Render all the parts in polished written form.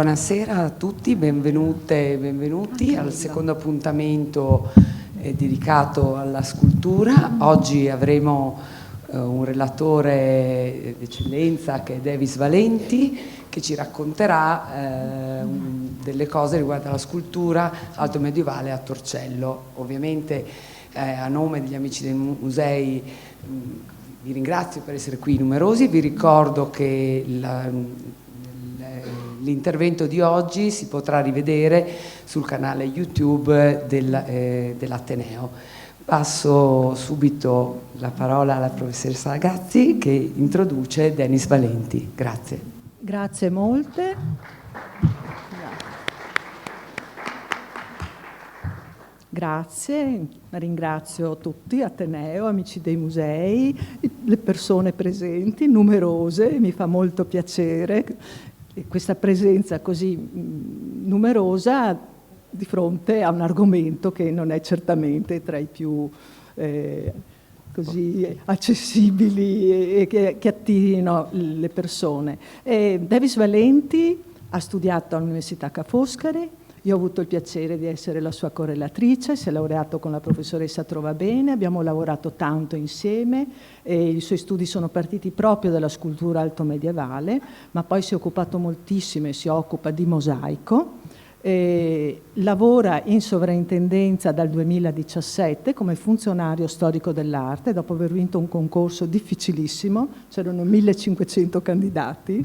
Buonasera a tutti, benvenute e benvenuti al secondo appuntamento dedicato alla scultura. Oggi avremo un relatore d'eccellenza che è Davis Valenti, che ci racconterà delle cose riguardo alla scultura alto medievale a Torcello. Ovviamente a nome degli amici dei musei vi ringrazio per essere qui numerosi. Vi ricordo che l'intervento di oggi si potrà rivedere sul canale YouTube dell'Ateneo. Passo subito la parola alla professoressa Ragazzi che introduce Davis Valenti. Grazie. Grazie molte. Grazie, ringrazio tutti, Ateneo, amici dei musei, le persone presenti, numerose, mi fa molto piacere questa presenza così numerosa di fronte a un argomento che non è certamente tra i più così accessibili e che attirino le persone. Davis Valenti ha studiato all'Università Ca' Foscari. Io ho avuto il piacere di essere la sua correlatrice, si è laureato con la professoressa Trovabene, abbiamo lavorato tanto insieme e i suoi studi sono partiti proprio dalla scultura alto medievale, ma poi si è occupato moltissimo e si occupa di mosaico. Lavora in sovrintendenza dal 2017 come funzionario storico dell'arte, dopo aver vinto un concorso difficilissimo, c'erano 1500 candidati,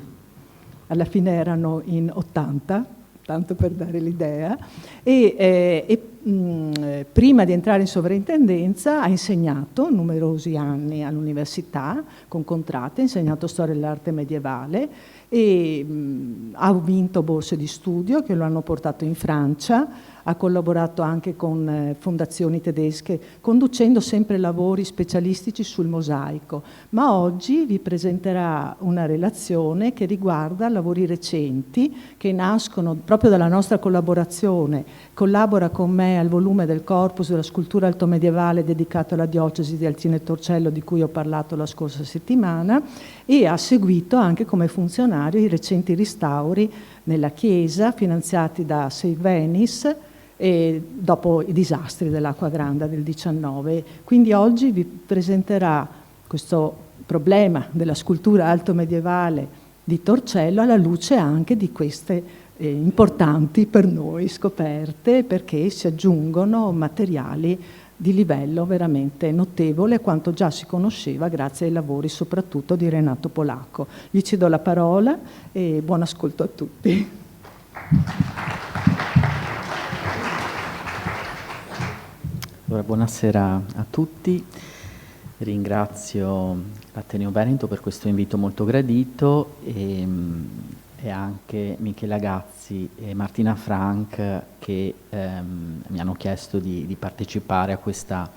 alla fine erano in 80, tanto per dare l'idea, prima di entrare in sovrintendenza ha insegnato numerosi anni all'università con contratti, ha insegnato storia dell'arte medievale e ha vinto borse di studio che lo hanno portato in Francia, ha collaborato anche con fondazioni tedesche, conducendo sempre lavori specialistici sul mosaico, ma oggi vi presenterà una relazione che riguarda lavori recenti che nascono proprio dalla nostra collaborazione. Collabora con me al volume del corpus della scultura alto medievale dedicato alla diocesi di Alcina e Torcello, di cui ho parlato la scorsa settimana, e ha seguito anche come funzionario i recenti restauri nella chiesa finanziati da Save Venice e dopo i disastri dell'Acqua Granda del 19. Quindi oggi vi presenterà questo problema della scultura alto medievale di Torcello alla luce anche di queste importanti per noi scoperte, perché si aggiungono materiali di livello veramente notevole quanto già si conosceva grazie ai lavori soprattutto di Renato Polacco. Gli cedo la parola e buon ascolto a tutti. Allora, buonasera a tutti, ringrazio l'Ateneo Veneto per questo invito molto gradito e anche Michela Gazzi e Martina Frank che mi hanno chiesto di partecipare a questo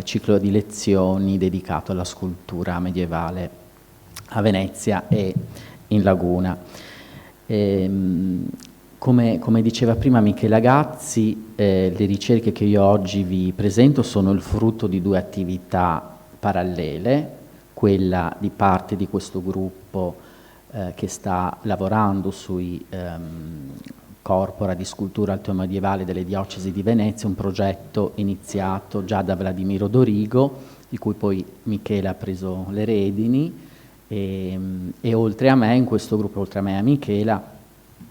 ciclo di lezioni dedicato alla scultura medievale a Venezia e in Laguna. Come diceva prima Michela Gazzi, le ricerche che io oggi vi presento sono il frutto di due attività parallele, quella di parte di questo gruppo che sta lavorando sui corpora di scultura altomedievale delle diocesi di Venezia, un progetto iniziato già da Vladimiro Dorigo, di cui poi Michela ha preso le redini, e oltre a me, in questo gruppo, oltre a me e a Michela,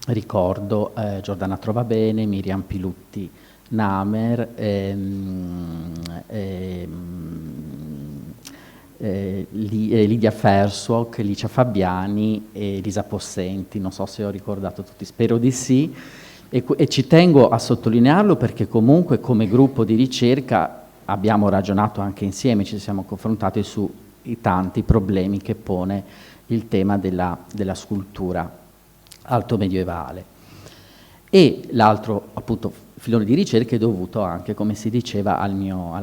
ricordo Giordana Trovabene, Miriam Pilutti Namer, Lidia Fersuoc, Licia Fabiani e Elisa Possenti. Non so se ho ricordato tutti, spero di sì, e ci tengo a sottolinearlo perché comunque come gruppo di ricerca abbiamo ragionato anche insieme, ci siamo confrontati sui tanti problemi che pone il tema della scultura alto medievale. E l'altro appunto filone di ricerca è dovuto anche, come si diceva, al mio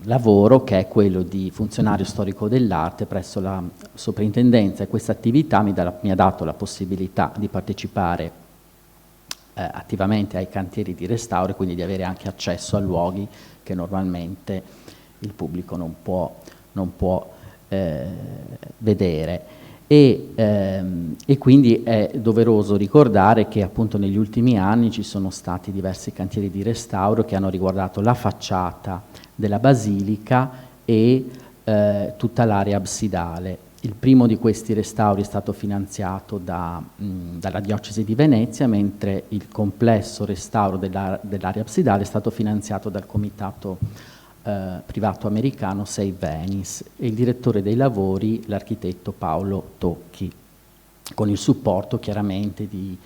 lavoro, che è quello di funzionario storico dell'arte presso la soprintendenza, e questa attività mi ha dato la possibilità di partecipare attivamente ai cantieri di restauro e quindi di avere anche accesso a luoghi che normalmente il pubblico non può vedere. E quindi è doveroso ricordare che appunto negli ultimi anni ci sono stati diversi cantieri di restauro che hanno riguardato la facciata della basilica e tutta l'area absidale. Il primo di questi restauri è stato finanziato dalla Diocesi di Venezia, mentre il complesso restauro dell'area absidale è stato finanziato dal comitato privato americano Save Venice, e il direttore dei lavori l'architetto Paolo Tocchi, con il supporto chiaramente di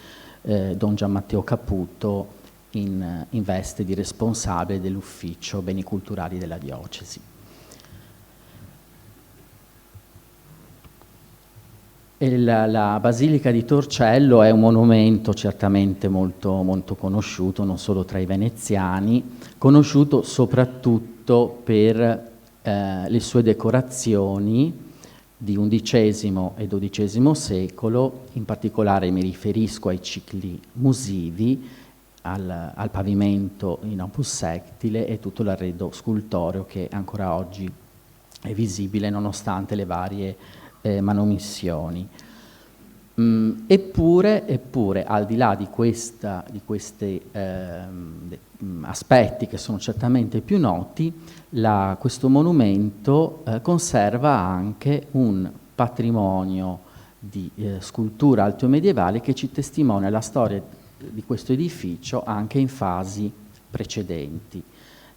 Don Gianmatteo Caputo in veste di responsabile dell'ufficio beni culturali della diocesi. E la Basilica di Torcello è un monumento certamente molto, molto conosciuto, non solo tra i veneziani, conosciuto soprattutto per le sue decorazioni di XI e XII secolo, in particolare mi riferisco ai cicli musivi, al pavimento in opus sectile e tutto l'arredo scultoreo che ancora oggi è visibile nonostante le varie manomissioni. Eppure, al di là di questi aspetti che sono certamente più noti, questo monumento conserva anche un patrimonio di scultura altomedievale che ci testimonia la storia di questo edificio anche in fasi precedenti.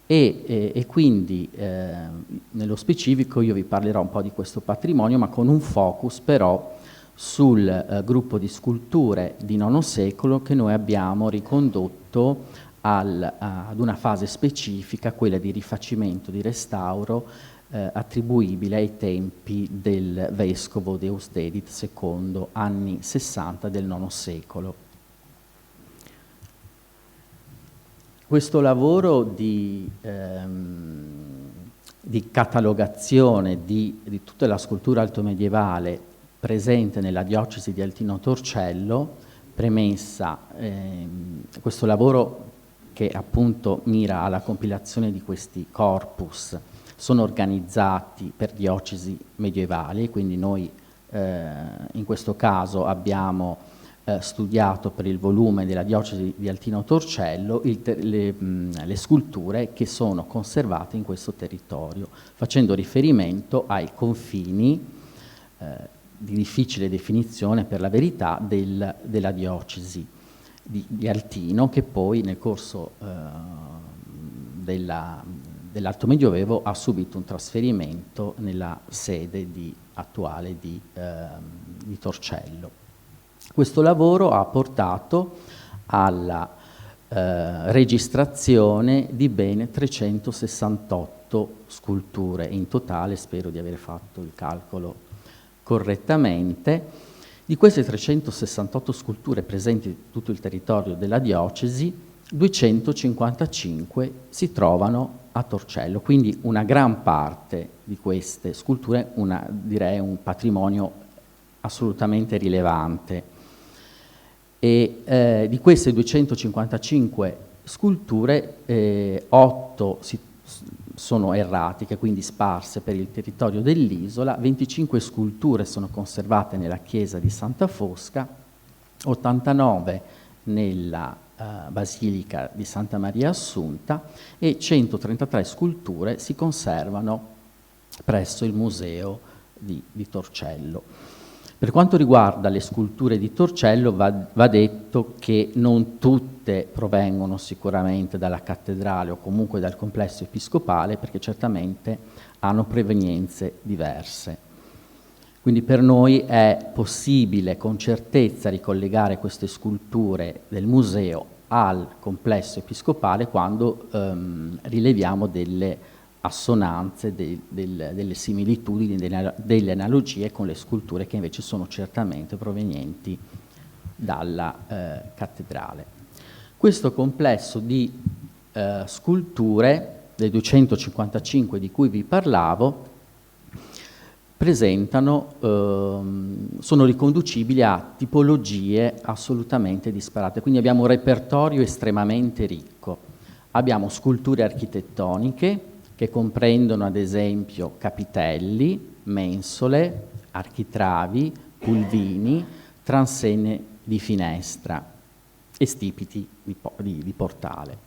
E quindi nello specifico io vi parlerò un po' di questo patrimonio, ma con un focus però sul gruppo di sculture di IX secolo che noi abbiamo ricondotto ad una fase specifica, quella di rifacimento, di restauro, attribuibile ai tempi del vescovo Deusdedit II, anni 60 del IX secolo. Questo lavoro di catalogazione di tutta la scultura altomedievale presente nella diocesi di Altino Torcello, premessa questo lavoro che appunto mira alla compilazione di questi corpus, sono organizzati per diocesi medievali, quindi noi in questo caso abbiamo studiato per il volume della diocesi di Altino Torcello le sculture che sono conservate in questo territorio, facendo riferimento ai confini di difficile definizione per la verità della diocesi di Altino, che poi nel corso dell'Alto Medioevo ha subito un trasferimento nella sede attuale di Torcello. Questo lavoro ha portato alla registrazione di ben 368 sculture in totale, spero di aver fatto il calcolo correttamente. Di queste 368 sculture presenti in tutto il territorio della diocesi, 255 si trovano a Torcello, quindi una gran parte di queste sculture, direi un patrimonio assolutamente rilevante. E di queste 255 sculture, 8 sono erratiche, quindi sparse per il territorio dell'isola, 25 sculture sono conservate nella chiesa di Santa Fosca, 89 nella Basilica di Santa Maria Assunta e 133 sculture si conservano presso il museo di Torcello. Per quanto riguarda le sculture di Torcello va detto che non tutte provengono sicuramente dalla cattedrale o comunque dal complesso episcopale, perché certamente hanno provenienze diverse. Quindi per noi è possibile con certezza ricollegare queste sculture del museo al complesso episcopale quando rileviamo delle assonanze, delle similitudini, delle analogie con le sculture che invece sono certamente provenienti dalla cattedrale. Questo complesso di sculture, le 255 di cui vi parlavo, sono riconducibili a tipologie assolutamente disparate, quindi abbiamo un repertorio estremamente ricco. Abbiamo sculture architettoniche che comprendono ad esempio capitelli, mensole, architravi, pulvini, transenne di finestra e stipiti di portale.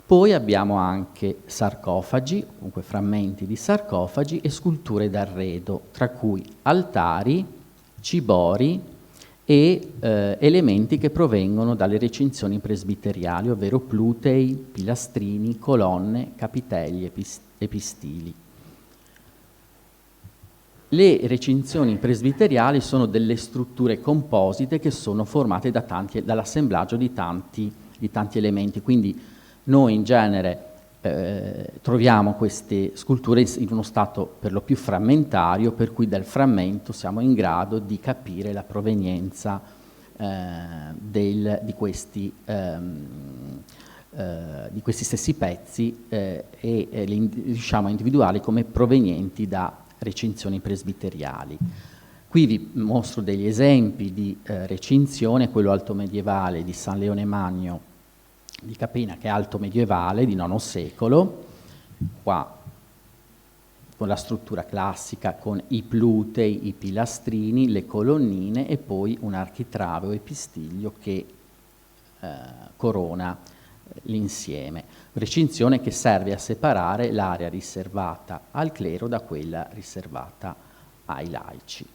Poi abbiamo anche sarcofagi, comunque frammenti di sarcofagi e sculture d'arredo, tra cui altari, cibori e elementi che provengono dalle recinzioni presbiteriali, ovvero plutei, pilastrini, colonne, capitelli e pistili. Le recinzioni presbiteriali sono delle strutture composite che sono formate dall'assemblaggio di tanti elementi, quindi noi in genere troviamo queste sculture in uno stato per lo più frammentario, per cui dal frammento siamo in grado di capire la provenienza di questi stessi pezzi e riusciamo a individuarli come provenienti da recinzioni presbiteriali. Qui vi mostro degli esempi di recinzione, quello alto medievale di San Leone Magno di Capena, che è alto medievale di IX secolo, qua con la struttura classica, con i plutei, i pilastrini, le colonnine e poi un architraveo e pistiglio che corona l'insieme. Recinzione che serve a separare l'area riservata al clero da quella riservata ai laici.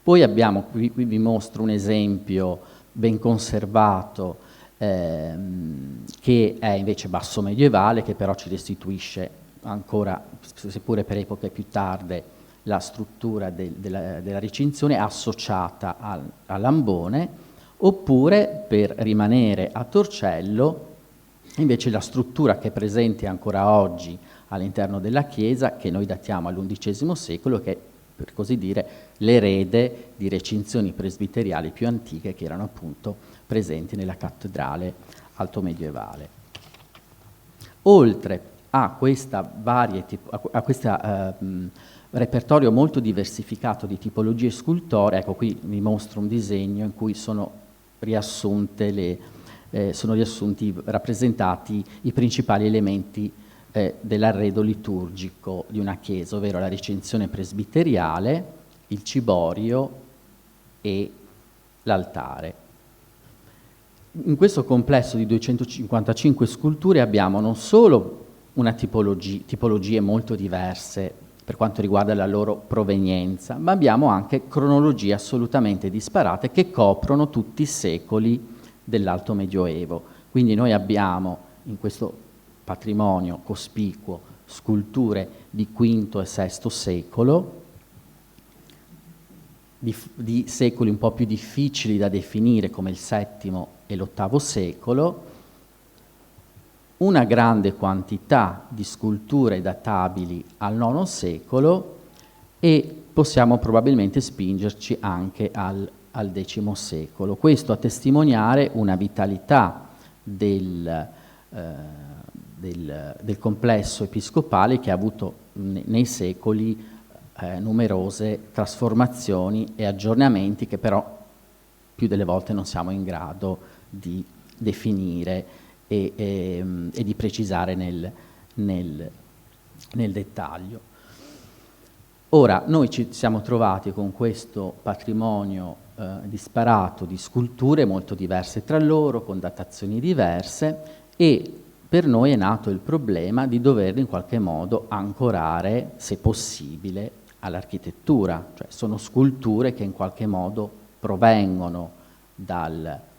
Poi abbiamo, qui vi mostro un esempio ben conservato che è invece basso medievale, che però ci restituisce ancora, seppure per epoche più tarde, la struttura della recinzione associata all'ambone, oppure, per rimanere a Torcello, invece la struttura che è presente ancora oggi all'interno della chiesa, che noi datiamo all'XI secolo, che è, per così dire, l'erede di recinzioni presbiteriali più antiche che erano appunto presenti nella cattedrale altomedievale. Oltre a questo repertorio molto diversificato di tipologie scultoree, ecco qui vi mostro un disegno in cui sono riassunti rappresentati i principali elementi dell'arredo liturgico di una chiesa, ovvero la recinzione presbiteriale, il ciborio e l'altare. In questo complesso di 255 sculture abbiamo non solo una tipologie molto diverse per quanto riguarda la loro provenienza, ma abbiamo anche cronologie assolutamente disparate che coprono tutti i secoli dell'Alto Medioevo. Quindi noi abbiamo in questo patrimonio cospicuo sculture di V e VI secolo, di secoli un po' più difficili da definire come il VII e l'VIII secolo, una grande quantità di sculture databili al IX secolo e possiamo probabilmente spingerci anche al X secolo. Questo a testimoniare una vitalità del complesso episcopale che ha avuto nei secoli numerose trasformazioni e aggiornamenti che però più delle volte non siamo in grado di definire e di precisare nel dettaglio. Ora, noi ci siamo trovati con questo patrimonio disparato di sculture molto diverse tra loro, con datazioni diverse, e per noi è nato il problema di doverli in qualche modo ancorare, se possibile, all'architettura, cioè sono sculture che in qualche modo provengono da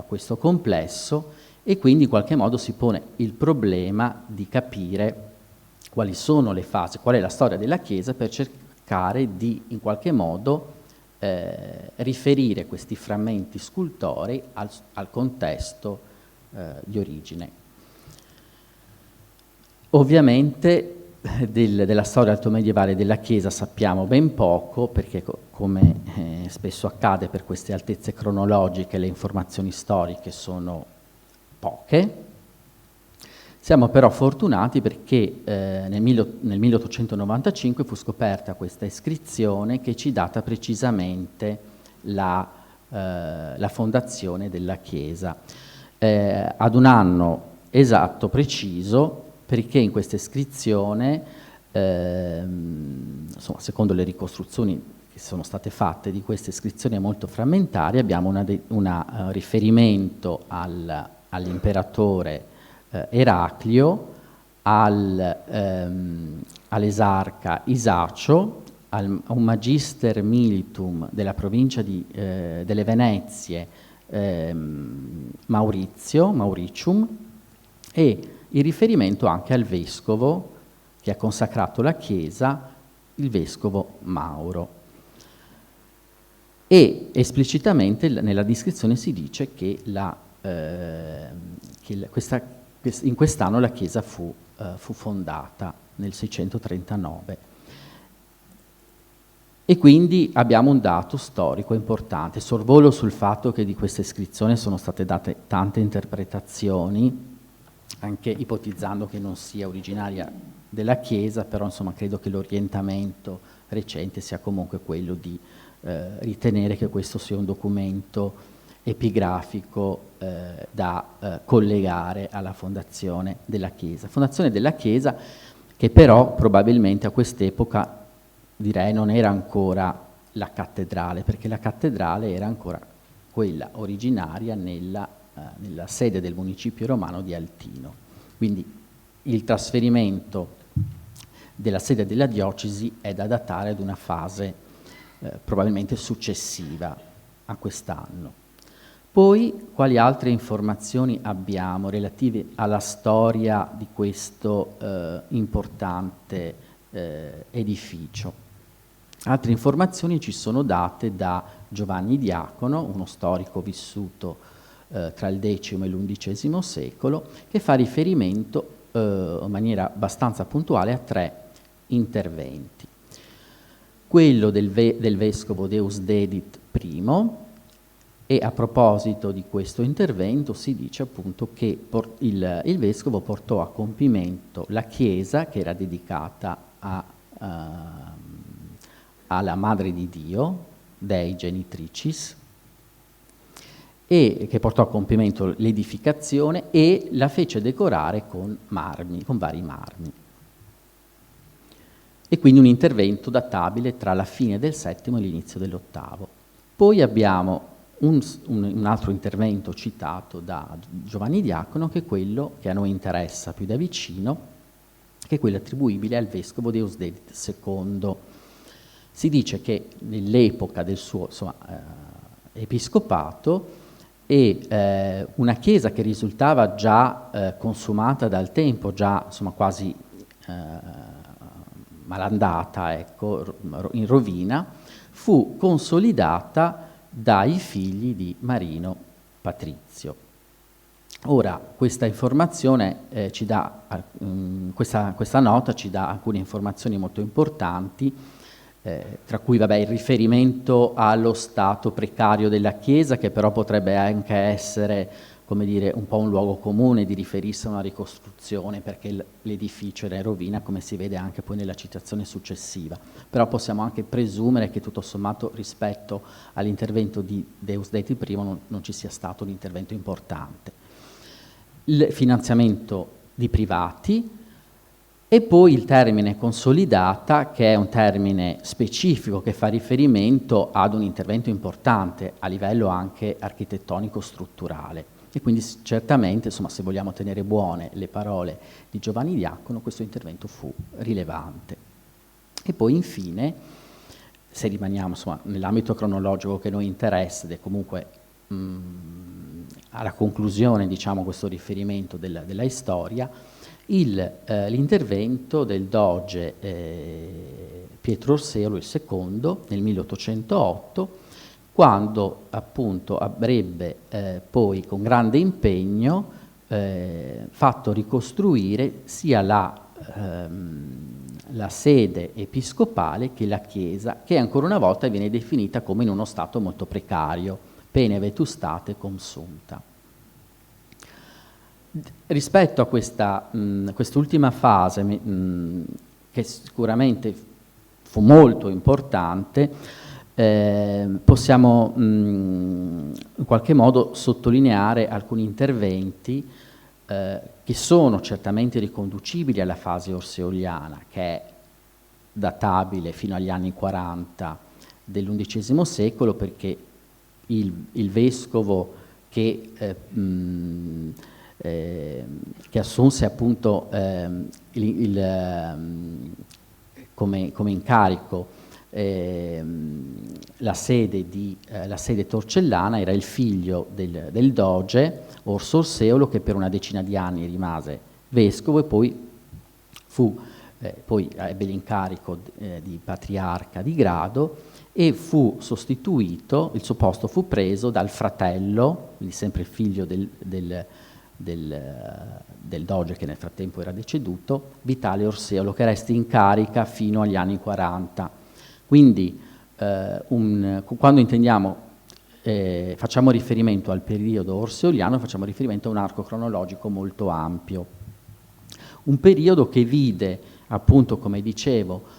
questo complesso e quindi in qualche modo si pone il problema di capire quali sono le fasi, qual è la storia della Chiesa per cercare di in qualche modo riferire questi frammenti scultorei al contesto di origine. Ovviamente della storia altomedievale della Chiesa sappiamo ben poco perché come spesso accade per queste altezze cronologiche le informazioni storiche sono poche. Siamo però fortunati perché nel 1895 fu scoperta questa iscrizione che ci data precisamente la fondazione della Chiesa ad un anno esatto, preciso, perché in questa iscrizione, insomma, secondo le ricostruzioni che sono state fatte di queste iscrizioni è molto frammentaria. Abbiamo un riferimento all'imperatore Eraclio, all'esarca Isacio, a un magister militum della provincia delle Venezie, Mauricium, e il riferimento anche al vescovo che ha consacrato la chiesa, il vescovo Mauro. E esplicitamente nella descrizione si dice che in quest'anno la chiesa fu fondata nel 639. E quindi abbiamo un dato storico importante. Sorvolo sul fatto che di questa iscrizione sono state date tante interpretazioni, anche ipotizzando che non sia originaria della Chiesa, però insomma credo che l'orientamento recente sia comunque quello di ritenere che questo sia un documento epigrafico da collegare alla fondazione della Chiesa. Fondazione della Chiesa che però probabilmente a quest'epoca, direi, non era ancora la cattedrale, perché la cattedrale era ancora quella originaria nella sede del municipio romano di Altino. Quindi il trasferimento della sede della diocesi è da datare ad una fase probabilmente successiva a quest'anno. Poi, quali altre informazioni abbiamo relative alla storia di questo importante edificio? Altre informazioni ci sono date da Giovanni Diacono, uno storico vissuto tra il X e l'XI secolo, che fa riferimento in maniera abbastanza puntuale a 3 interventi. Quello del vescovo Deusdedit I, e a proposito di questo intervento si dice appunto che il vescovo portò a compimento la chiesa che era dedicata alla Madre di Dio, Dei Genitricis, e che portò a compimento l'edificazione e la fece decorare con marmi, con vari marmi. E quindi un intervento databile tra la fine del VII e l'inizio dell'VIII. Poi abbiamo un altro intervento citato da Giovanni Diacono, che è quello che a noi interessa più da vicino, che è quello attribuibile al vescovo Deusdedit II. Si dice che nell'epoca del suo episcopato una chiesa che risultava già consumata dal tempo, già quasi malandata, ecco, in rovina, fu consolidata dai figli di Marino Patrizio. Ora, questa informazione questa nota ci dà alcune informazioni molto importanti, tra cui il riferimento allo stato precario della Chiesa, che però potrebbe anche essere, come dire, un po' un luogo comune di riferirsi a una ricostruzione, perché l'edificio era in rovina, come si vede anche poi nella citazione successiva. Però possiamo anche presumere che tutto sommato rispetto all'intervento di Deusdedit I non ci sia stato un intervento importante. Il finanziamento di privati, e poi il termine consolidata, che è un termine specifico che fa riferimento ad un intervento importante a livello anche architettonico-strutturale. E quindi certamente, se vogliamo tenere buone le parole di Giovanni Diacono, questo intervento fu rilevante. E poi infine, se rimaniamo nell'ambito cronologico che noi interessa, ed è comunque alla conclusione, questo riferimento della storia, l'intervento del doge Pietro Orseolo II nel 1808, quando appunto avrebbe poi con grande impegno fatto ricostruire sia la sede episcopale che la chiesa, che ancora una volta viene definita come in uno stato molto precario, pene vetustate consunta. Rispetto a quest'ultima fase, che sicuramente fu molto importante, possiamo in qualche modo sottolineare alcuni interventi che sono certamente riconducibili alla fase orseoliana, che è databile fino agli anni 40 dell'XI secolo, perché il vescovo che assunse appunto come incarico la sede torcellana era il figlio del doge Orso Orseolo, che per una decina di anni rimase vescovo e poi ebbe l'incarico di patriarca di grado e fu sostituito, il suo posto fu preso dal fratello, quindi sempre il figlio del doge che nel frattempo era deceduto, Vitale Orseolo, che resta in carica fino agli anni 40. Quindi quando intendiamo, facciamo riferimento al periodo orseoliano, facciamo riferimento a un arco cronologico molto ampio. Un periodo che vide, appunto, come dicevo,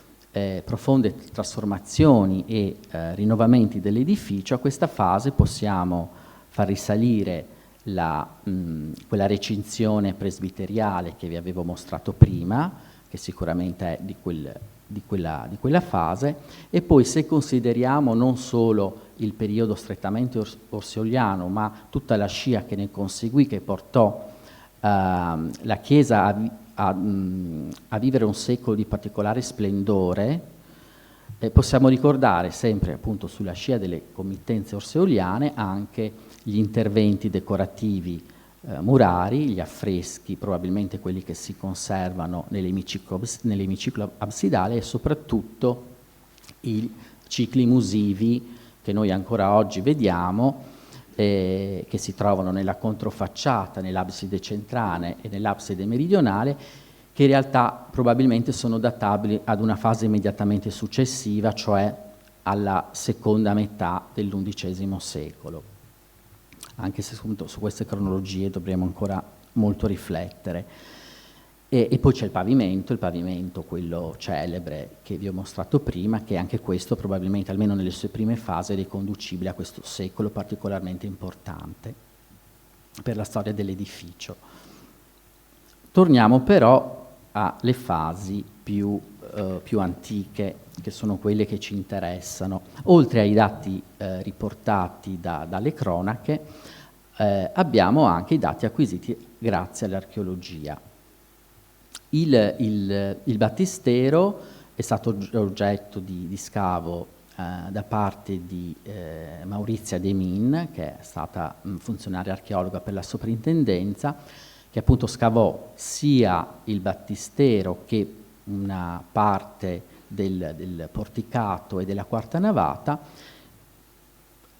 profonde trasformazioni e rinnovamenti dell'edificio. A questa fase possiamo far risalire quella recinzione presbiteriale che vi avevo mostrato prima, che sicuramente è di quella fase, e poi se consideriamo non solo il periodo strettamente orseoliano, ma tutta la scia che ne conseguì, che portò la Chiesa a vivere un secolo di particolare splendore, possiamo ricordare sempre appunto sulla scia delle committenze orseoliane anche gli interventi decorativi murari, gli affreschi, probabilmente quelli che si conservano nell'emiciclo absidale, e soprattutto i cicli musivi che noi ancora oggi vediamo, che si trovano nella controfacciata, nell'abside centrale e nell'abside meridionale, che in realtà probabilmente sono databili ad una fase immediatamente successiva, cioè alla seconda metà dell'XI secolo. Anche se su queste cronologie dovremo ancora molto riflettere. E poi c'è il pavimento quello celebre che vi ho mostrato prima, che anche questo probabilmente, almeno nelle sue prime fasi, è riconducibile a questo secolo particolarmente importante per la storia dell'edificio. Torniamo però alle fasi più antiche, che sono quelle che ci interessano. Oltre ai dati riportati dalle cronache, abbiamo anche i dati acquisiti grazie all'archeologia. Il battistero è stato oggetto di scavo da parte di Maurizia Demin, che è stata funzionaria archeologa per la soprintendenza, che appunto scavò sia il battistero che una parte del porticato e della quarta navata.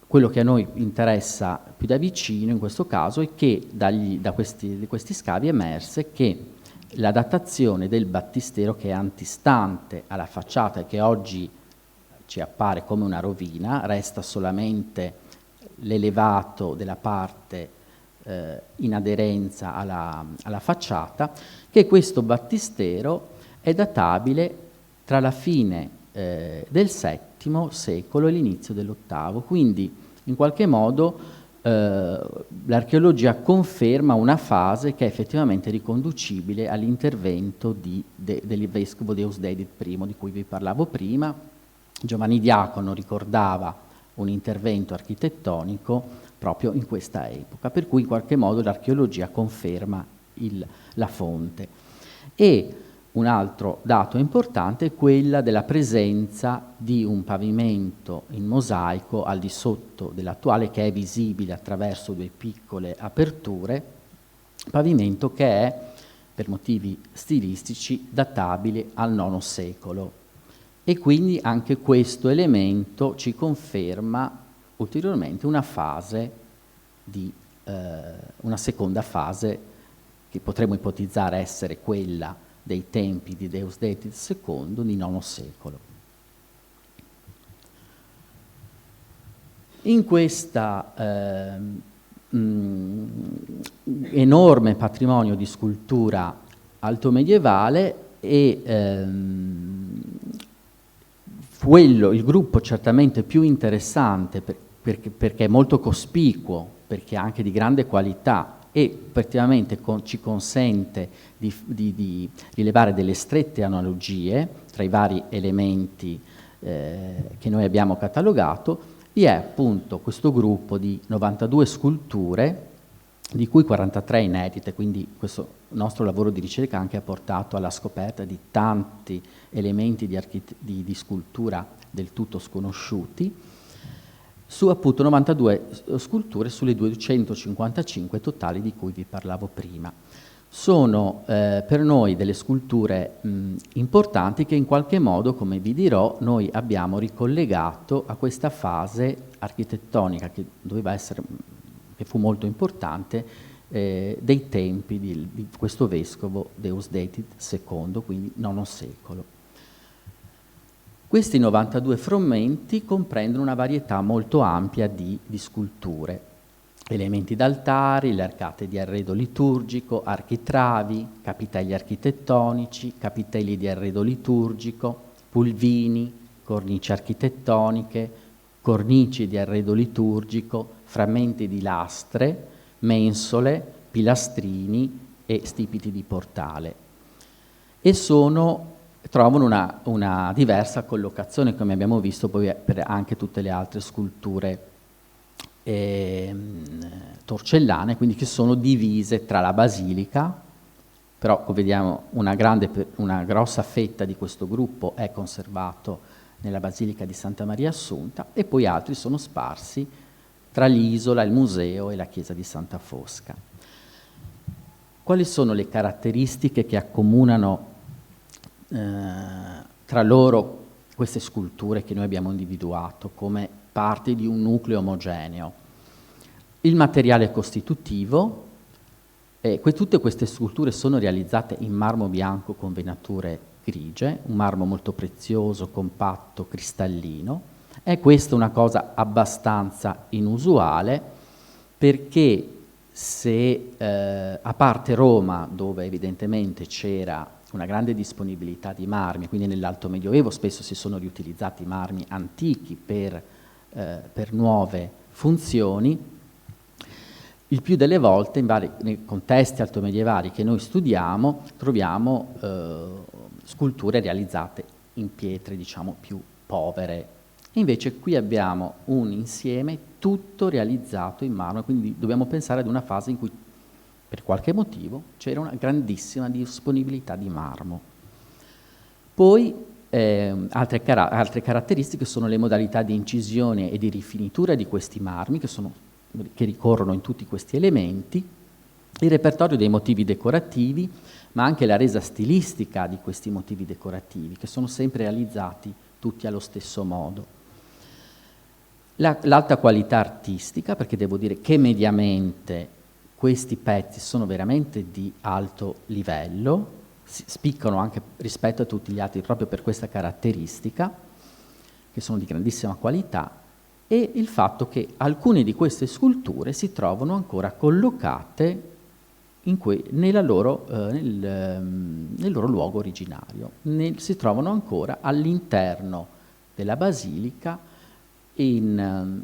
Quello che a noi interessa più da vicino in questo caso è che da questi scavi emerse che la datazione del battistero, che è antistante alla facciata e che oggi ci appare come una rovina, resta solamente l'elevato della parte in aderenza alla facciata, che questo battistero è databile tra la fine del VII secolo e l'inizio dell'VIII, quindi in qualche modo l'archeologia conferma una fase che è effettivamente riconducibile all'intervento del vescovo Deusdedit I, di cui vi parlavo prima. Giovanni Diacono ricordava un intervento architettonico proprio in questa epoca, per cui in qualche modo l'archeologia conferma la fonte. E un altro dato importante è quella della presenza di un pavimento in mosaico al di sotto dell'attuale, che è visibile attraverso due piccole aperture, pavimento che è, per motivi stilistici, databile al IX secolo. E quindi anche questo elemento ci conferma ulteriormente una seconda fase che potremmo ipotizzare essere quella dei tempi di Deusdedit II di IX secolo. In questa enorme patrimonio di scultura altomedievale il gruppo certamente più interessante perché è molto cospicuo, perché è anche di grande qualità e effettivamente ci consente di rilevare delle strette analogie tra i vari elementi che noi abbiamo catalogato, vi è appunto questo gruppo di 92 sculture, di cui 43 inedite, quindi questo nostro lavoro di ricerca anche ha portato alla scoperta di tanti elementi di scultura del tutto sconosciuti, su appunto 92 sculture sulle 255 totali di cui vi parlavo prima. Sono per noi delle sculture importanti che in qualche modo, come vi dirò, noi abbiamo ricollegato a questa fase architettonica che doveva essere, che fu molto importante, dei tempi di questo vescovo Deusdedit II, quindi IX secolo. Questi 92 frammenti comprendono una varietà molto ampia di sculture. Elementi d'altari, le arcate di arredo liturgico, architravi, capitelli architettonici, capitelli di arredo liturgico, pulvini, cornici architettoniche, cornici di arredo liturgico, frammenti di lastre, mensole, pilastrini e stipiti di portale. E trovano una diversa collocazione, come abbiamo visto poi per anche tutte le altre sculture torcellane, quindi che sono divise tra la basilica, però come vediamo una grossa fetta di questo gruppo è conservato nella Basilica di Santa Maria Assunta, e poi altri sono sparsi tra l'isola, il museo e la chiesa di Santa Fosca. Quali sono le caratteristiche che accomunano tra loro queste sculture che noi abbiamo individuato come parte di un nucleo omogeneo? Il materiale costitutivo, tutte queste sculture sono realizzate in marmo bianco con venature grigie, un marmo molto prezioso, compatto, cristallino. È questa una cosa abbastanza inusuale, perché a parte Roma, dove evidentemente c'era una grande disponibilità di marmi, quindi nell'Alto Medioevo spesso si sono riutilizzati marmi antichi per nuove funzioni, il più delle volte nei contesti altomedievali che noi studiamo troviamo sculture realizzate in pietre, diciamo, più povere. Invece qui abbiamo un insieme tutto realizzato in marmo, quindi dobbiamo pensare ad una fase in cui per qualche motivo c'era una grandissima disponibilità di marmo. Poi altre caratteristiche sono le modalità di incisione e di rifinitura di questi marmi, che ricorrono in tutti questi elementi, il repertorio dei motivi decorativi, ma anche la resa stilistica di questi motivi decorativi, che sono sempre realizzati tutti allo stesso modo. L'alta qualità artistica, perché devo dire che mediamente questi pezzi sono veramente di alto livello, spiccano anche rispetto a tutti gli altri proprio per questa caratteristica, che sono di grandissima qualità, e il fatto che alcune di queste sculture si trovano ancora collocate nel loro luogo originario, si trovano ancora all'interno della basilica, non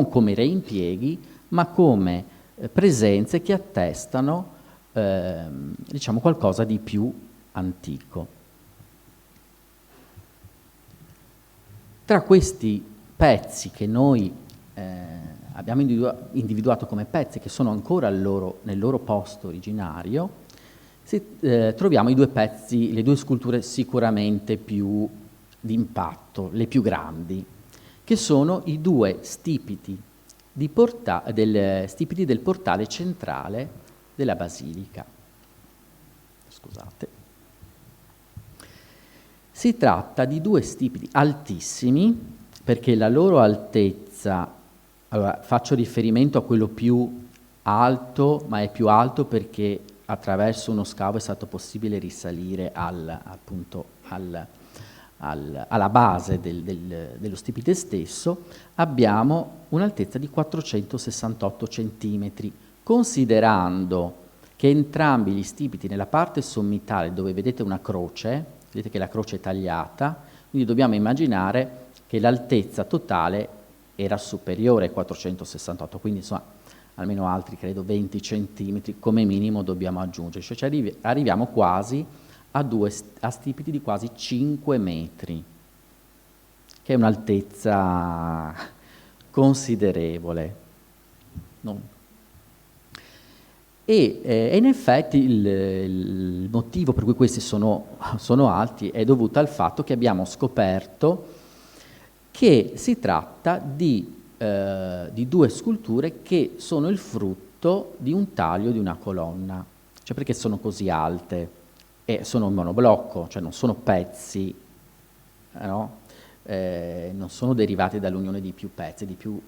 come reimpieghi, ma come presenze che attestano diciamo qualcosa di più antico. Tra questi pezzi che noi abbiamo individuato come pezzi che sono ancora nel loro posto originario, troviamo le due sculture sicuramente più d'impatto, le più grandi, che sono i due stipiti del portale centrale della basilica. Scusate. Si tratta di due stipiti altissimi, perché la loro altezza, allora faccio riferimento a quello più alto, ma è più alto perché attraverso uno scavo è stato possibile risalire alla base dello stipite stesso. Abbiamo un'altezza di 468 centimetri, considerando che entrambi gli stipiti nella parte sommitale, dove vedete una croce, vedete che la croce è tagliata, quindi dobbiamo immaginare che l'altezza totale era superiore ai 468, quindi insomma almeno altri credo 20 centimetri come minimo dobbiamo aggiungere, cioè arriviamo quasi a stipiti di quasi 5 metri. che è un'altezza considerevole. No? E in effetti il motivo per cui questi sono alti è dovuto al fatto che abbiamo scoperto che si tratta di 2 sculture che sono il frutto di un taglio di una colonna. Cioè, perché sono così alte? E sono in monoblocco, cioè non sono pezzi, no? Non sono derivati dall'unione di più pezzi, di più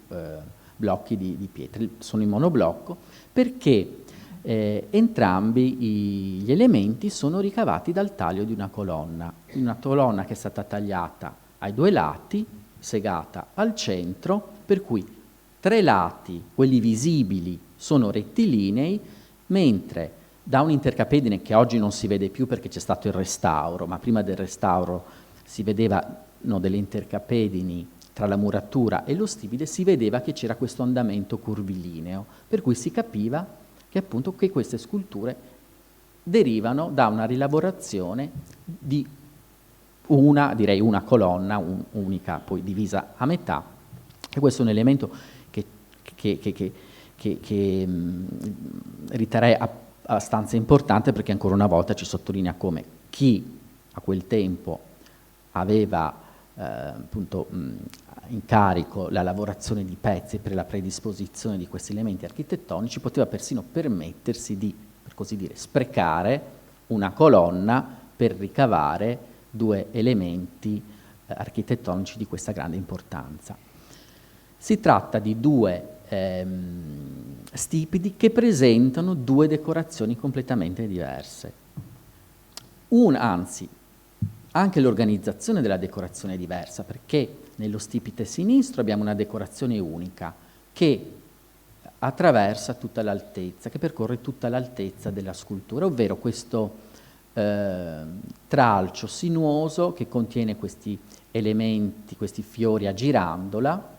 blocchi di pietre, sono in monoblocco perché entrambi gli elementi sono ricavati dal taglio di una colonna che è stata tagliata ai 2 lati, segata al centro, per cui 3 lati, quelli visibili, sono rettilinei, mentre da un intercapedine che oggi non si vede più perché c'è stato il restauro, ma prima del restauro si vedevano delle intercapedini tra la muratura e lo stipite, si vedeva che c'era questo andamento curvilineo, per cui si capiva che appunto che queste sculture derivano da una rilavorazione di una colonna unica, poi divisa a metà, e questo è un elemento che riterrei abbastanza importante, perché ancora una volta ci sottolinea come chi a quel tempo aveva appunto in carico la lavorazione di pezzi per la predisposizione di questi elementi architettonici poteva persino permettersi di, per così dire, sprecare una colonna per ricavare 2 elementi architettonici di questa grande importanza. Si tratta di 2 stipiti che presentano 2 decorazioni completamente diverse. Anzi, anche l'organizzazione della decorazione è diversa, perché nello stipite sinistro abbiamo una decorazione unica che attraversa tutta l'altezza, che percorre tutta l'altezza della scultura, ovvero questo tralcio sinuoso che contiene questi elementi, questi fiori a girandola,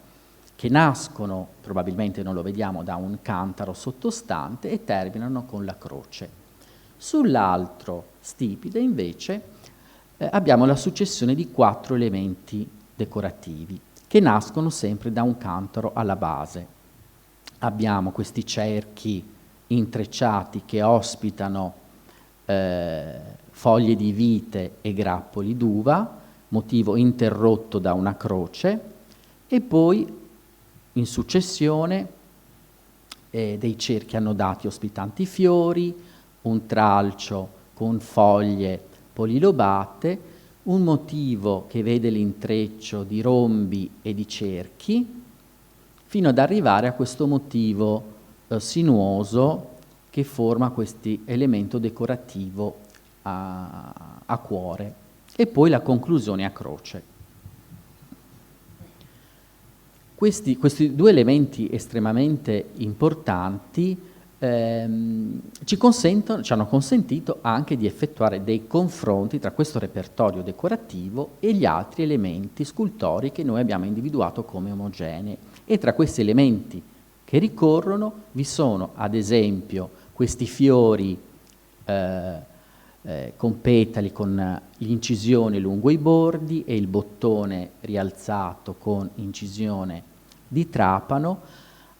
che nascono, probabilmente non lo vediamo, da un cantaro sottostante e terminano con la croce. Sull'altro stipite, invece, abbiamo la successione di 4 elementi decorativi che nascono sempre da un cantaro alla base. Abbiamo questi cerchi intrecciati che ospitano foglie di vite e grappoli d'uva, motivo interrotto da una croce, e poi in successione dei cerchi annodati ospitanti fiori, un tralcio con foglie polilobate, un motivo che vede l'intreccio di rombi e di cerchi, fino ad arrivare a questo motivo sinuoso che forma questo elemento decorativo a cuore, e poi la conclusione a croce. Questi 2 elementi estremamente importanti ci hanno consentito anche di effettuare dei confronti tra questo repertorio decorativo e gli altri elementi scultori che noi abbiamo individuato come omogenei. E tra questi elementi che ricorrono vi sono, ad esempio, questi fiori con petali, con l'incisione lungo i bordi e il bottone rialzato con incisione di trapano.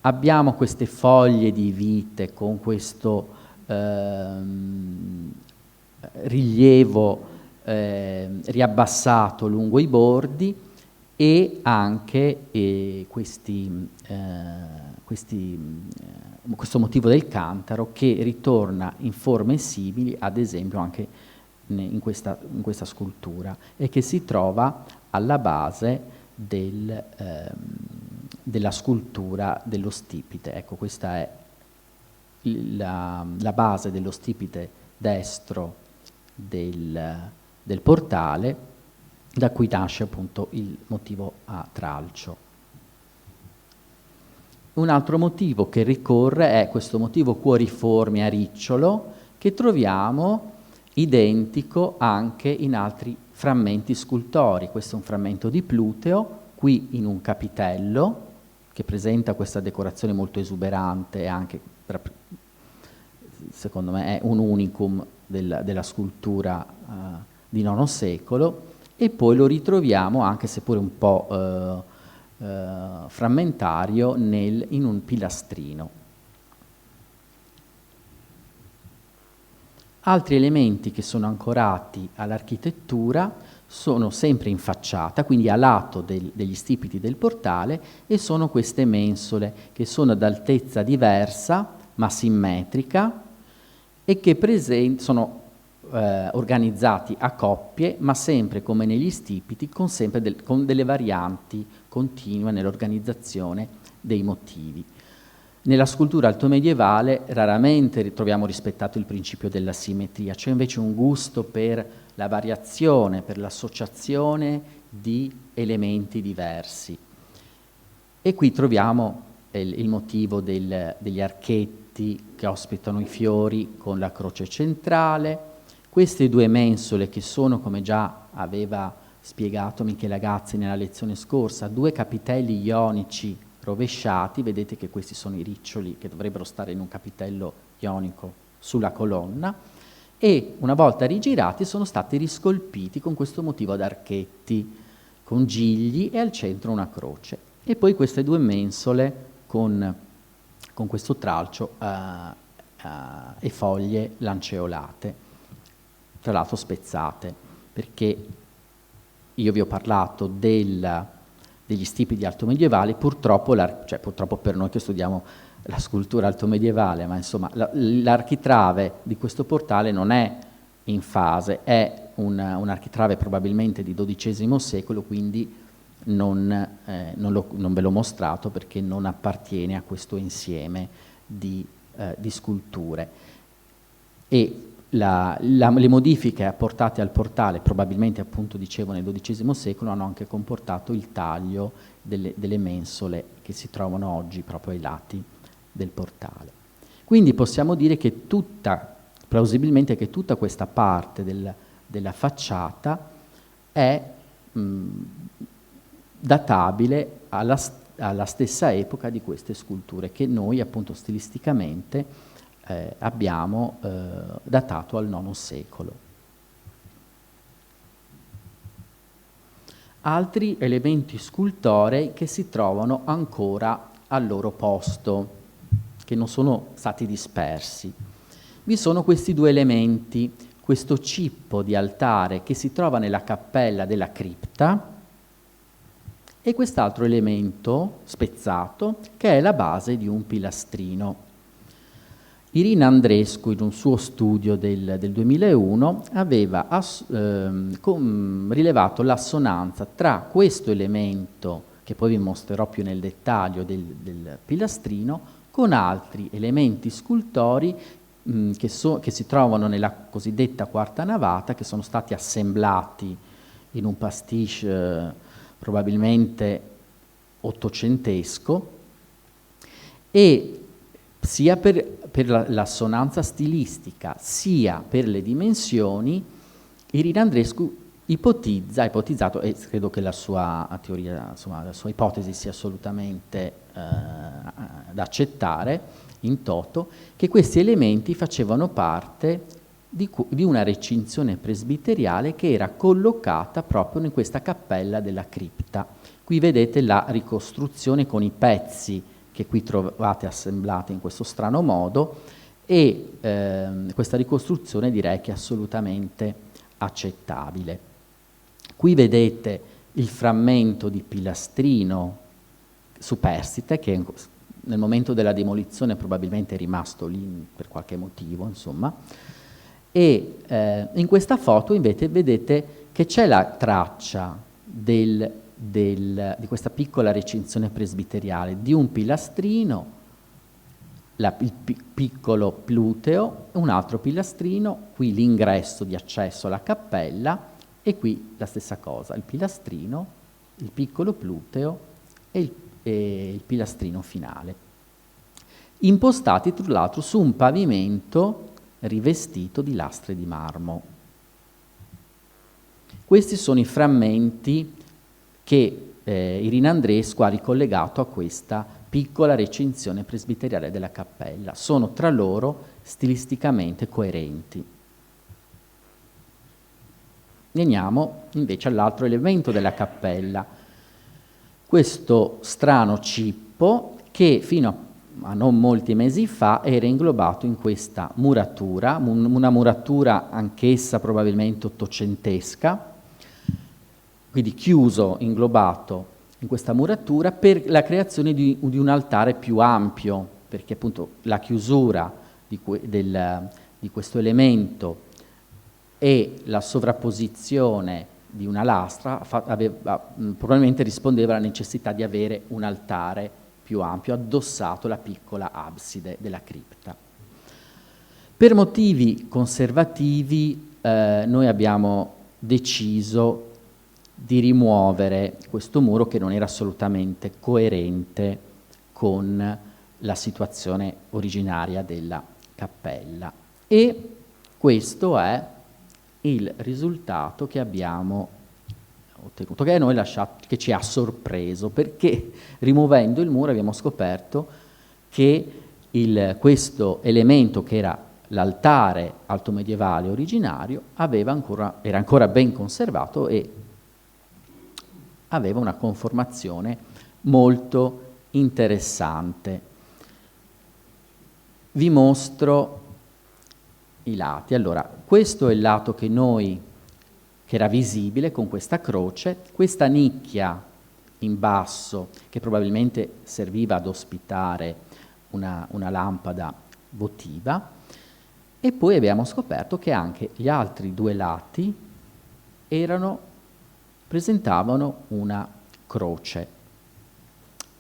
Abbiamo queste foglie di vite con questo rilievo riabbassato lungo i bordi, e anche questo motivo del cantaro che ritorna in forme simili, ad esempio anche in questa scultura, e che si trova alla base della scultura dello stipite. Ecco, questa è la base dello stipite destro del portale, da cui nasce appunto il motivo a tralcio. Un altro motivo che ricorre è questo motivo cuoriforme a ricciolo, che troviamo identico anche in altri frammenti scultori. Questo è un frammento di Pluteo, qui in un capitello, che presenta questa decorazione molto esuberante, e anche, secondo me, è un unicum della scultura di IX secolo, e poi lo ritroviamo, anche seppure un po' frammentario, in un pilastrino. Altri elementi che sono ancorati all'architettura sono sempre in facciata, quindi a lato degli stipiti del portale, e sono queste mensole che sono ad altezza diversa ma simmetrica e che sono organizzati a coppie, ma sempre come negli stipiti, con delle varianti continue nell'organizzazione dei motivi. Nella scultura altomedievale raramente troviamo rispettato il principio della simmetria, c'è invece un gusto per la variazione, per l'associazione di elementi diversi. E qui troviamo il motivo degli archetti che ospitano i fiori con la croce centrale, queste due mensole che sono, come già aveva spiegato Michela Gazzi nella lezione scorsa, due capitelli ionici rovesciati. Vedete che questi sono i riccioli che dovrebbero stare in un capitello ionico sulla colonna, e una volta rigirati sono stati riscolpiti con questo motivo ad archetti, con gigli e al centro una croce. E poi queste due mensole con questo tralcio e foglie lanceolate, tra l'altro spezzate, perché io vi ho parlato degli stipiti altomedievali, purtroppo per noi che studiamo la scultura altomedievale, ma insomma l'architrave di questo portale non è in fase, è un architrave probabilmente di XII secolo, quindi non ve l'ho mostrato perché non appartiene a questo insieme di sculture. E le modifiche apportate al portale, probabilmente appunto dicevo nel XII secolo, hanno anche comportato il taglio delle mensole che si trovano oggi proprio ai lati del portale. Quindi possiamo dire che plausibilmente che tutta questa parte della facciata è databile alla stessa epoca di queste sculture che noi appunto stilisticamente abbiamo datato al IX secolo. Altri elementi scultorei che si trovano ancora al loro posto, che non sono stati dispersi. Vi sono questi due elementi, questo cippo di altare che si trova nella cappella della cripta e quest'altro elemento spezzato che è la base di un pilastrino. Irina Andrescu, in un suo studio del 2001, aveva rilevato l'assonanza tra questo elemento, che poi vi mostrerò più nel dettaglio del pilastrino, con altri elementi scultori che si trovano nella cosiddetta quarta navata, che sono stati assemblati in un pastiche probabilmente ottocentesco, e sia per l'assonanza stilistica sia per le dimensioni, Irina Andrescu ha ipotizzato, e credo che la sua teoria, insomma, la sua ipotesi sia assolutamente da accettare in toto, che questi elementi facevano parte di una recinzione presbiteriale che era collocata proprio in questa cappella della cripta. Qui vedete la ricostruzione con i pezzi che qui trovate assemblati in questo strano modo, e questa ricostruzione direi che è assolutamente accettabile. Qui vedete il frammento di pilastrino superstite che nel momento della demolizione probabilmente è rimasto lì per qualche motivo, insomma, e in questa foto invece vedete che c'è la traccia di questa piccola recinzione presbiteriale, di un pilastrino, il piccolo pluteo, un altro pilastrino, qui l'ingresso di accesso alla cappella, e qui la stessa cosa, il pilastrino, il piccolo pluteo e il pilastrino finale, impostati tra l'altro su un pavimento rivestito di lastre di marmo. Questi sono i frammenti che Irina Andrescu ha ricollegato a questa piccola recinzione presbiteriale della cappella. Sono tra loro stilisticamente coerenti. Veniamo invece all'altro elemento della cappella, questo strano cippo che fino a non molti mesi fa era inglobato in questa muratura, una muratura anch'essa probabilmente ottocentesca, quindi chiuso, inglobato in questa muratura per la creazione di un altare più ampio, perché appunto la chiusura di questo elemento e la sovrapposizione di una lastra probabilmente rispondeva alla necessità di avere un altare più ampio addossato alla piccola abside della cripta. Per motivi conservativi noi abbiamo deciso di rimuovere questo muro che non era assolutamente coerente con la situazione originaria della cappella, e questo è il risultato che abbiamo ottenuto, che a noi che ci ha sorpreso, perché rimuovendo il muro abbiamo scoperto che questo elemento, che era l'altare altomedievale originario, era ancora ben conservato e aveva una conformazione molto interessante. Vi mostro i lati. Allora, questo è il lato che era visibile con questa croce, questa nicchia in basso che probabilmente serviva ad ospitare una lampada votiva, e poi abbiamo scoperto che anche gli altri due lati presentavano una croce.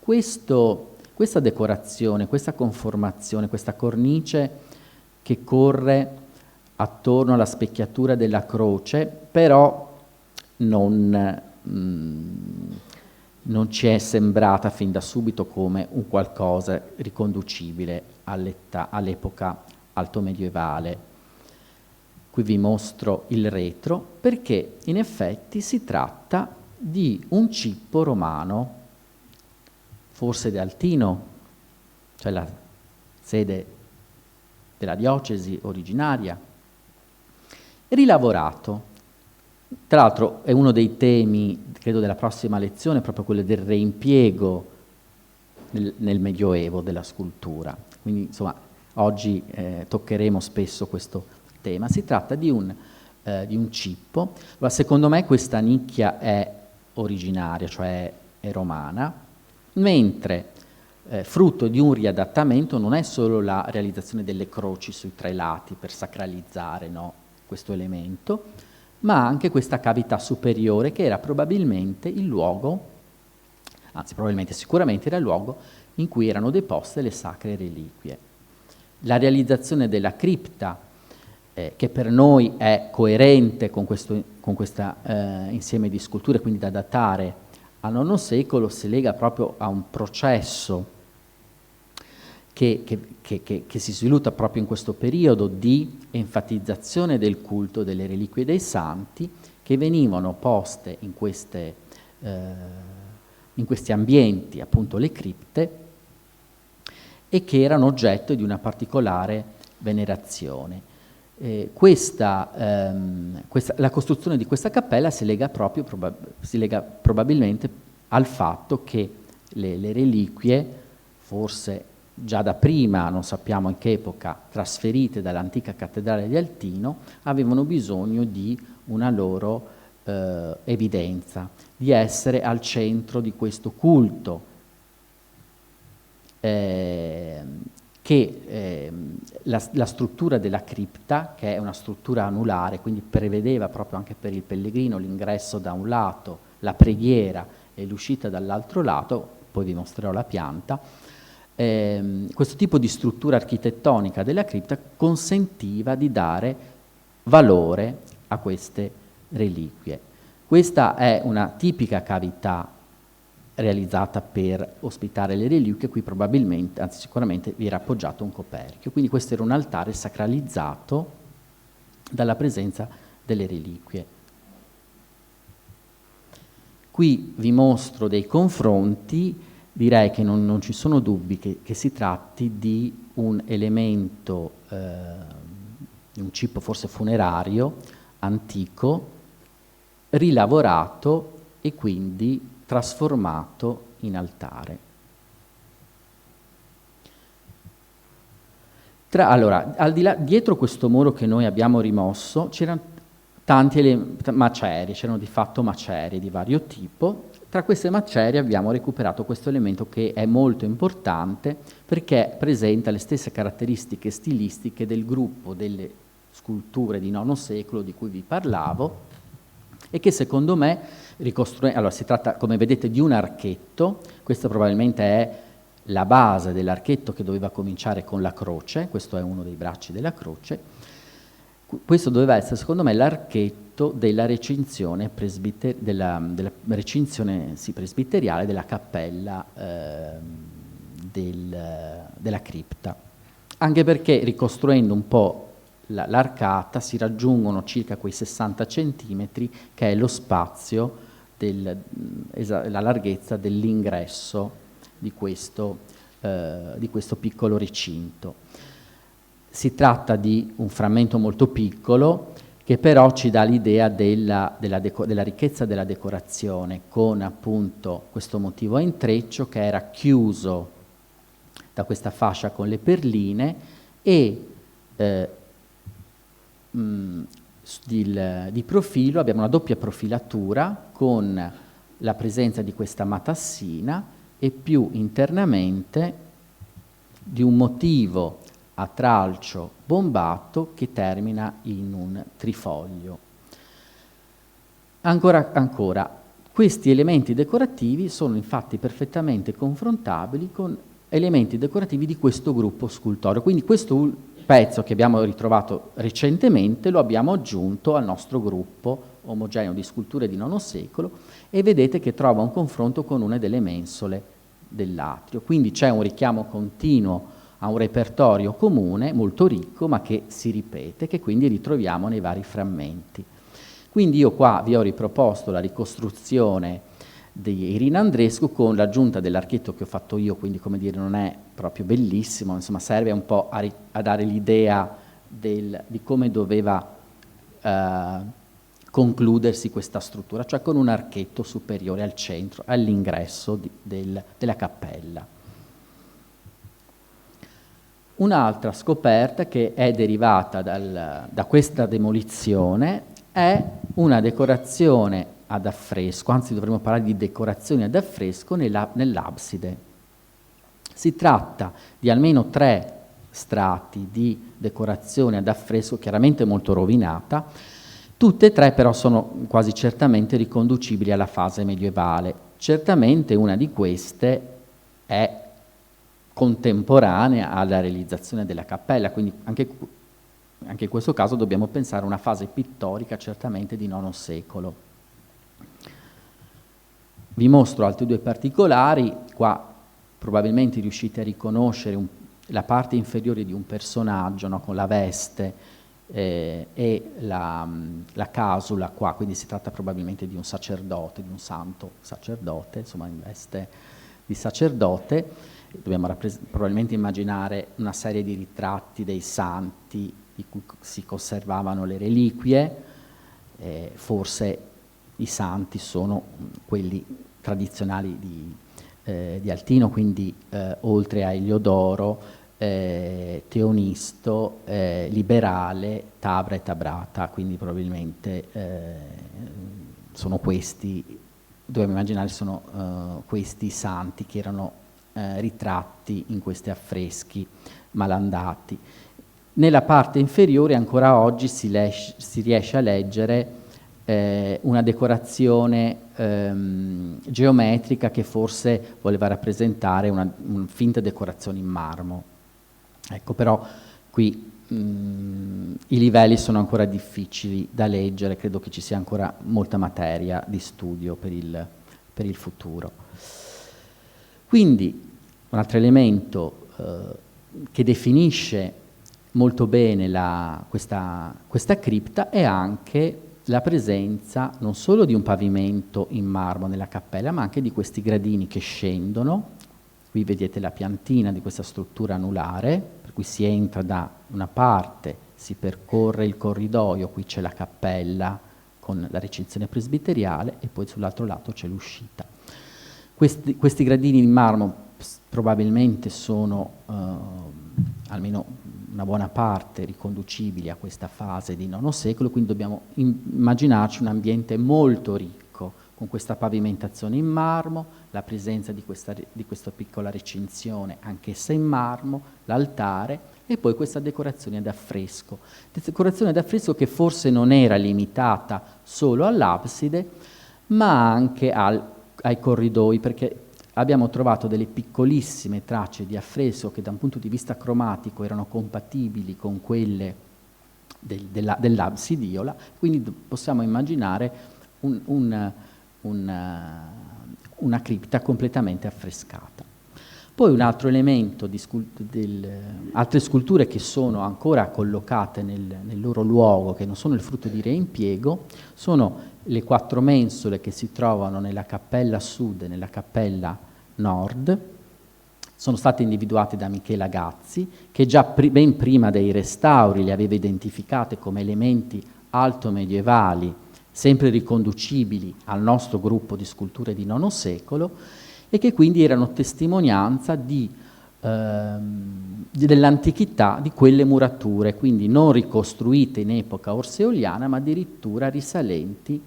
Questa decorazione, questa conformazione, questa cornice che corre attorno alla specchiatura della croce, però non ci è sembrata fin da subito come un qualcosa riconducibile all'epoca altomedievale. Qui vi mostro il retro, perché in effetti si tratta di un cippo romano, forse di Altino, cioè la sede della diocesi originaria, rilavorato. Tra l'altro è uno dei temi, credo, della prossima lezione, proprio quello del reimpiego nel Medioevo della scultura. Quindi insomma oggi toccheremo spesso questo tema. Si tratta di un cippo. Allora, secondo me questa nicchia è originaria, cioè è romana, mentre frutto di un riadattamento non è solo la realizzazione delle croci sui tre lati per sacralizzare, no, questo elemento, ma anche questa cavità superiore che era probabilmente il luogo, anzi probabilmente sicuramente era il luogo in cui erano deposte le sacre reliquie. La realizzazione della cripta, che per noi è coerente con questo insieme di sculture, quindi da datare al IX secolo, si lega proprio a un processo che si sviluppa proprio in questo periodo di enfatizzazione del culto delle reliquie dei santi, che venivano poste in questi ambienti, appunto le cripte, e che erano oggetto di una particolare venerazione. La costruzione di questa cappella si lega probabilmente al fatto che le reliquie, forse già da prima, non sappiamo in che epoca, trasferite dall'antica cattedrale di Altino, avevano bisogno di una loro evidenza, di essere al centro di questo culto, che la struttura della cripta, che è una struttura anulare, quindi prevedeva proprio anche per il pellegrino l'ingresso da un lato, la preghiera e l'uscita dall'altro lato, poi vi mostrerò la pianta. Questo tipo di struttura architettonica della cripta consentiva di dare valore a queste reliquie. Questa è una tipica cavità realizzata per ospitare le reliquie. Qui probabilmente, anzi sicuramente, vi era appoggiato un coperchio, quindi questo era un altare sacralizzato dalla presenza delle reliquie. Qui vi mostro dei confronti. Direi che non ci sono dubbi che si tratti di un elemento, di un cippo forse funerario, antico, rilavorato e quindi trasformato in altare. Allora, al di là, dietro questo muro che noi abbiamo rimosso c'erano tanti macerie, c'erano di fatto macerie di vario tipo. Tra queste macerie abbiamo recuperato questo elemento che è molto importante perché presenta le stesse caratteristiche stilistiche del gruppo delle sculture di IX secolo di cui vi parlavo e che secondo me allora si tratta, come vedete, di un archetto. Questo probabilmente è la base dell'archetto che doveva cominciare con la croce, questo è uno dei bracci della croce. Questo doveva essere, secondo me, l'archetto della recinzione, della recinzione presbiteriale della cappella della cripta. Anche perché, ricostruendo un po' l'arcata, si raggiungono circa quei 60 centimetri, che è lo spazio, la larghezza dell'ingresso di questo piccolo recinto. Si tratta di un frammento molto piccolo che però ci dà l'idea della ricchezza della decorazione, con appunto questo motivo a intreccio che era chiuso da questa fascia con le perline e di profilo abbiamo una doppia profilatura con la presenza di questa matassina e più internamente di un motivo a tralcio bombato che termina in un trifoglio. Ancora, questi elementi decorativi sono infatti perfettamente confrontabili con elementi decorativi di questo gruppo scultoreo, quindi questo pezzo che abbiamo ritrovato recentemente lo abbiamo aggiunto al nostro gruppo omogeneo di sculture di IX secolo e vedete che trova un confronto con una delle mensole dell'atrio, quindi c'è un richiamo continuo a un repertorio comune molto ricco ma che si ripete, che quindi ritroviamo nei vari frammenti. Quindi io qua vi ho riproposto la ricostruzione di Irina Andreescu con l'aggiunta dell'archetto che ho fatto io, quindi come dire non è proprio bellissimo, insomma serve un po' a dare l'idea di come doveva concludersi questa struttura, cioè con un archetto superiore al centro, all'ingresso della cappella. Un'altra scoperta che è derivata da questa demolizione è una decorazione ad affresco, anzi dovremmo parlare di decorazioni ad affresco nell'abside. Si tratta di almeno 3 strati di decorazione ad affresco, chiaramente molto rovinata. Tutte e 3 però sono quasi certamente riconducibili alla fase medievale. Certamente una di queste è contemporanea alla realizzazione della cappella, quindi anche in questo caso dobbiamo pensare a una fase pittorica certamente di IX secolo. Vi mostro altri 2 particolari, qua probabilmente riuscite a riconoscere la parte inferiore di un personaggio, no, con la veste e la casula qua, quindi si tratta probabilmente di un sacerdote, di un santo sacerdote, insomma in veste di sacerdote. Dobbiamo probabilmente immaginare una serie di ritratti dei santi di cui si conservavano le reliquie, forse i santi sono quelli tradizionali di Altino, quindi oltre a Eliodoro, Teonisto, Liberale, Tabra e Tabrata, quindi probabilmente sono questi, dobbiamo immaginare sono questi santi che erano ritratti in questi affreschi malandati. Nella parte inferiore ancora oggi si riesce a leggere una decorazione geometrica che forse voleva rappresentare una finta decorazione in marmo. Ecco, però qui i livelli sono ancora difficili da leggere, credo che ci sia ancora molta materia di studio per il futuro. Quindi un altro elemento che definisce molto bene questa cripta è anche la presenza non solo di un pavimento in marmo nella cappella, ma anche di questi gradini che scendono. Qui vedete la piantina di questa struttura anulare, per cui si entra da una parte, si percorre il corridoio, qui c'è la cappella con la recinzione presbiteriale, e poi sull'altro lato c'è l'uscita. Questi gradini in marmo probabilmente sono almeno una buona parte riconducibili a questa fase di IX secolo, quindi dobbiamo immaginarci un ambiente molto ricco, con questa pavimentazione in marmo, la presenza di questa piccola recinzione, anch'essa in marmo, l'altare, e poi questa decorazione ad affresco. Decorazione ad affresco che forse non era limitata solo all'abside, ma anche ai corridoi, perché abbiamo trovato delle piccolissime tracce di affresco che da un punto di vista cromatico erano compatibili con quelle dell'absidiola, quindi possiamo immaginare una cripta completamente affrescata. Poi un altro elemento altre sculture che sono ancora collocate nel loro luogo, che non sono il frutto di reimpiego, sono le 4 mensole che si trovano nella cappella sud e nella cappella nord. Sono state individuate da Michela Gazzi, che già ben prima dei restauri le aveva identificate come elementi alto-medievali, sempre riconducibili al nostro gruppo di sculture di IX secolo, e che quindi erano testimonianza dell'antichità di quelle murature, quindi non ricostruite in epoca orseoliana, ma addirittura risalenti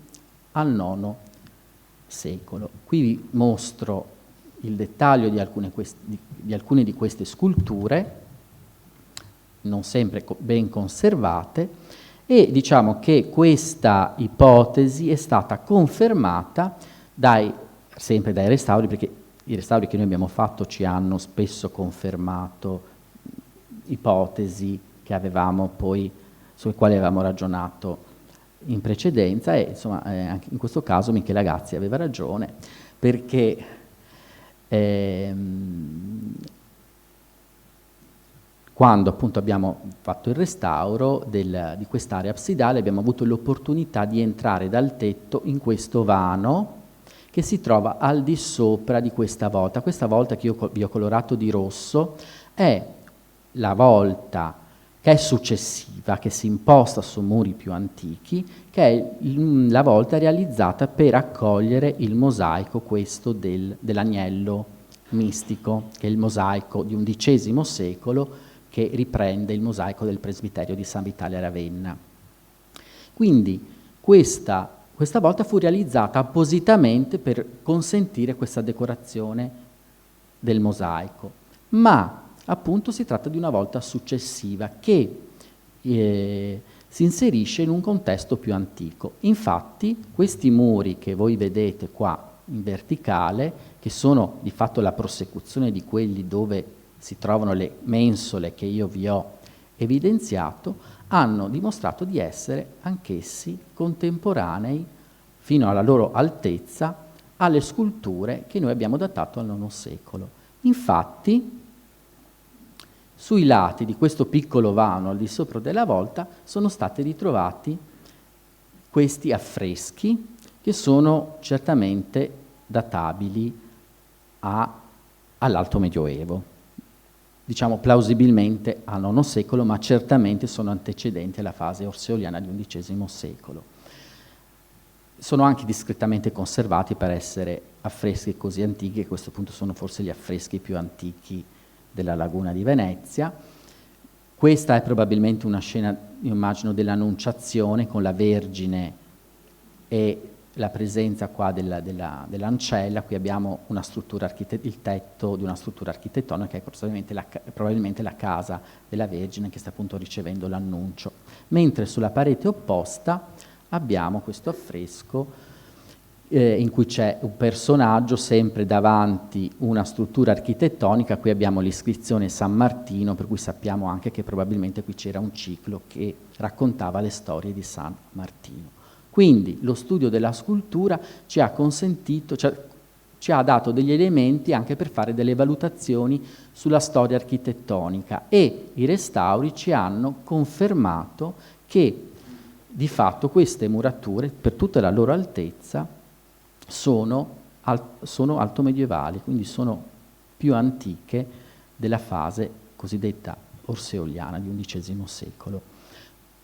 al IX secolo. Qui vi mostro il dettaglio di alcune di queste sculture, non sempre ben conservate, e diciamo che questa ipotesi è stata confermata sempre dai restauri, perché i restauri che noi abbiamo fatto ci hanno spesso confermato ipotesi che avevamo poi, sulle quali avevamo ragionato in precedenza, e insomma anche in questo caso Michela Gazzi aveva ragione, perché quando appunto abbiamo fatto il restauro di quest'area absidale abbiamo avuto l'opportunità di entrare dal tetto in questo vano che si trova al di sopra di questa volta. Questa volta che io vi ho colorato di rosso è la volta che è successiva, che si imposta su muri più antichi, che è la volta realizzata per accogliere il mosaico questo dell'agnello mistico, che è il mosaico di XI secolo, che riprende il mosaico del presbiterio di San Vitale a Ravenna. Quindi questa volta fu realizzata appositamente per consentire questa decorazione del mosaico, ma appunto si tratta di una volta successiva che si inserisce in un contesto più antico. Infatti questi muri che voi vedete qua in verticale, che sono di fatto la prosecuzione di quelli dove si trovano le mensole che io vi ho evidenziato, hanno dimostrato di essere anch'essi contemporanei fino alla loro altezza alle sculture che noi abbiamo datato al IX secolo. Infatti, sui lati di questo piccolo vano al di sopra della volta sono stati ritrovati questi affreschi che sono certamente databili all'Alto Medioevo. Diciamo plausibilmente al IX secolo, ma certamente sono antecedenti alla fase orseoliana di XI secolo. Sono anche discretamente conservati per essere affreschi così antichi, e a questo punto sono forse gli affreschi più antichi della laguna di Venezia. Questa è probabilmente una scena, io immagino, dell'Annunciazione con la Vergine e la presenza qua dell'ancella. Qui abbiamo una struttura il tetto di una struttura architettonica, che è probabilmente la casa della Vergine che sta appunto ricevendo l'annuncio. Mentre sulla parete opposta abbiamo questo affresco in cui c'è un personaggio sempre davanti una struttura architettonica. Qui abbiamo l'iscrizione San Martino, per cui sappiamo anche che probabilmente qui c'era un ciclo che raccontava le storie di San Martino. Quindi lo studio della scultura ci ha consentito, ci ha dato degli elementi anche per fare delle valutazioni sulla storia architettonica, e i restauri ci hanno confermato che di fatto queste murature, per tutta la loro altezza, sono altomedievali, quindi sono più antiche della fase cosiddetta orseoliana di XI secolo.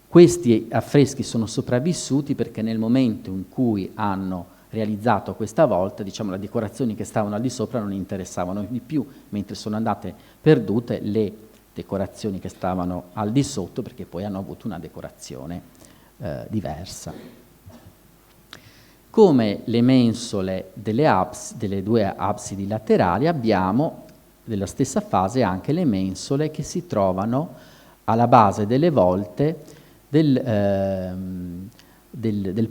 Questi affreschi sono sopravvissuti perché nel momento in cui hanno realizzato questa volta, diciamo, le decorazioni che stavano al di sopra non interessavano di più, mentre sono andate perdute le decorazioni che stavano al di sotto, perché poi hanno avuto una decorazione diversa. Come le mensole delle due absidi laterali, abbiamo nella stessa fase anche le mensole che si trovano alla base delle volte del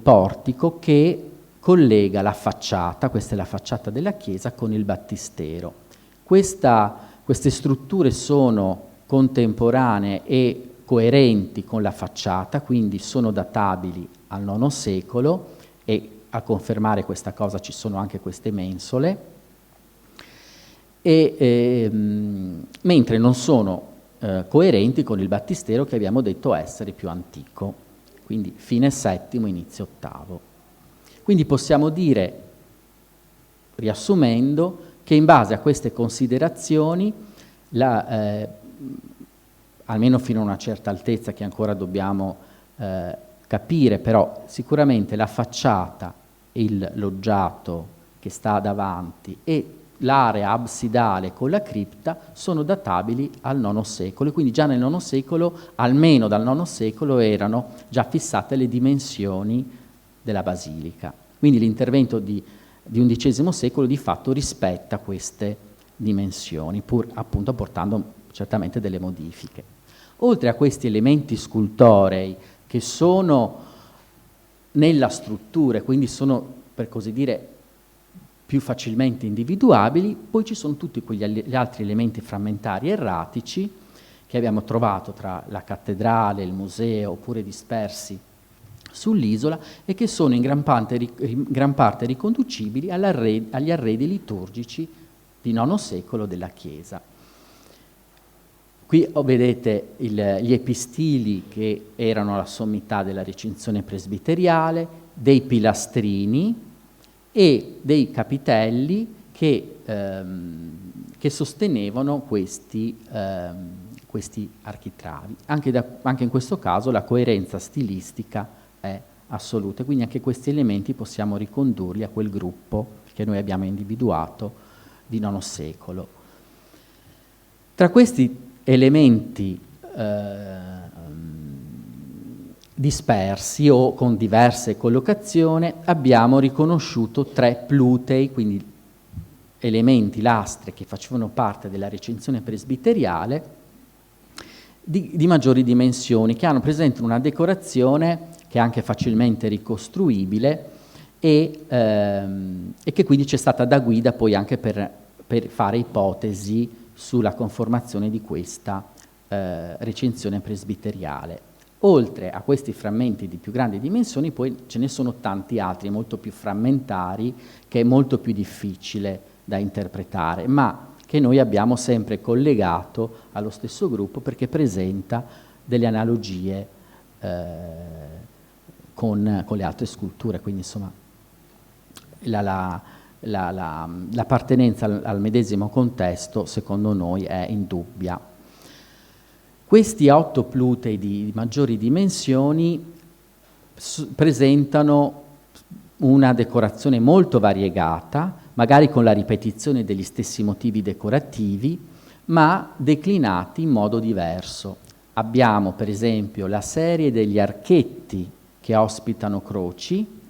portico che collega la facciata, questa è la facciata della chiesa, con il battistero. Queste strutture sono contemporanee e coerenti con la facciata, quindi sono databili al IX secolo, e a confermare questa cosa ci sono anche queste mensole, mentre non sono coerenti con il battistero, che abbiamo detto essere più antico, quindi fine VII, inizio VIII. Quindi possiamo dire, riassumendo, che in base a queste considerazioni, almeno fino a una certa altezza che ancora dobbiamo capire, però sicuramente la facciata, il loggiato che sta davanti e l'area absidale con la cripta sono databili al IX secolo, e quindi già nel IX secolo, almeno dal IX secolo, erano già fissate le dimensioni della basilica. Quindi l'intervento di XI secolo di fatto rispetta queste dimensioni, pur appunto apportando certamente delle modifiche. Oltre a questi elementi scultorei che sono nella struttura, quindi sono, per così dire, più facilmente individuabili, poi ci sono tutti gli altri elementi frammentari erratici che abbiamo trovato tra la cattedrale, il museo, oppure dispersi sull'isola, e che sono in gran parte riconducibili agli arredi liturgici di IX secolo della Chiesa. Qui vedete gli epistili che erano la sommità della recinzione presbiteriale, dei pilastrini e dei capitelli che sostenevano questi architravi. Anche in questo caso la coerenza stilistica è assoluta, quindi anche questi elementi possiamo ricondurli a quel gruppo che noi abbiamo individuato di IX secolo. Tra questi elementi dispersi o con diverse collocazioni abbiamo riconosciuto 3 plutei, quindi elementi, lastre che facevano parte della recinzione presbiteriale di maggiori dimensioni, che presentano una decorazione che è anche facilmente ricostruibile e che quindi c'è stata da guida poi anche per fare ipotesi sulla conformazione di questa recinzione presbiteriale. Oltre a questi frammenti di più grandi dimensioni, poi ce ne sono tanti altri, molto più frammentari, che è molto più difficile da interpretare, ma che noi abbiamo sempre collegato allo stesso gruppo perché presenta delle analogie con le altre sculture, quindi insomma l'appartenenza al medesimo contesto secondo noi è indubbia. Questi 8 plutei di maggiori dimensioni presentano una decorazione molto variegata, magari con la ripetizione degli stessi motivi decorativi, ma declinati in modo diverso. Abbiamo per esempio la serie degli archetti che ospitano croci,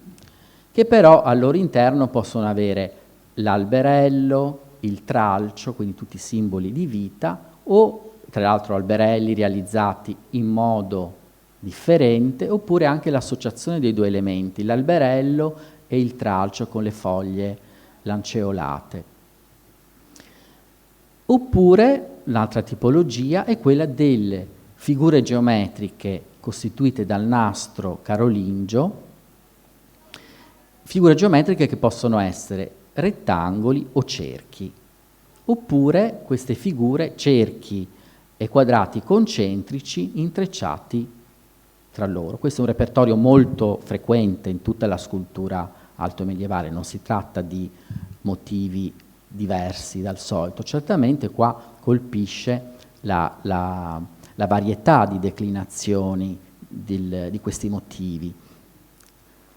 che però al loro interno possono avere l'alberello, il tralcio, quindi tutti simboli di vita, o tra l'altro alberelli realizzati in modo differente, oppure anche l'associazione dei 2 elementi, l'alberello e il tralcio con le foglie lanceolate. Oppure l'altra tipologia è quella delle figure geometriche costituite dal nastro carolingio, figure geometriche che possono essere rettangoli o cerchi, oppure queste figure cerchi e quadrati concentrici intrecciati tra loro. Questo è un repertorio molto frequente in tutta la scultura altomedievale, non si tratta di motivi diversi dal solito, certamente qua colpisce la varietà di declinazioni di questi motivi.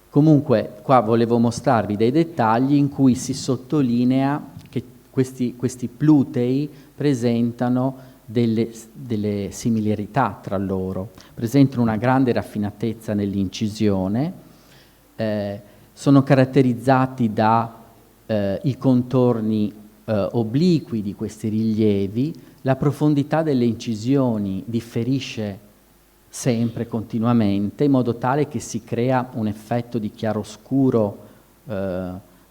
Comunque qua volevo mostrarvi dei dettagli in cui si sottolinea che questi plutei presentano delle similarità tra loro, presentano una grande raffinatezza nell'incisione, sono caratterizzati da i contorni obliqui di questi rilievi, la profondità delle incisioni differisce sempre, continuamente, in modo tale che si crea un effetto di chiaroscuro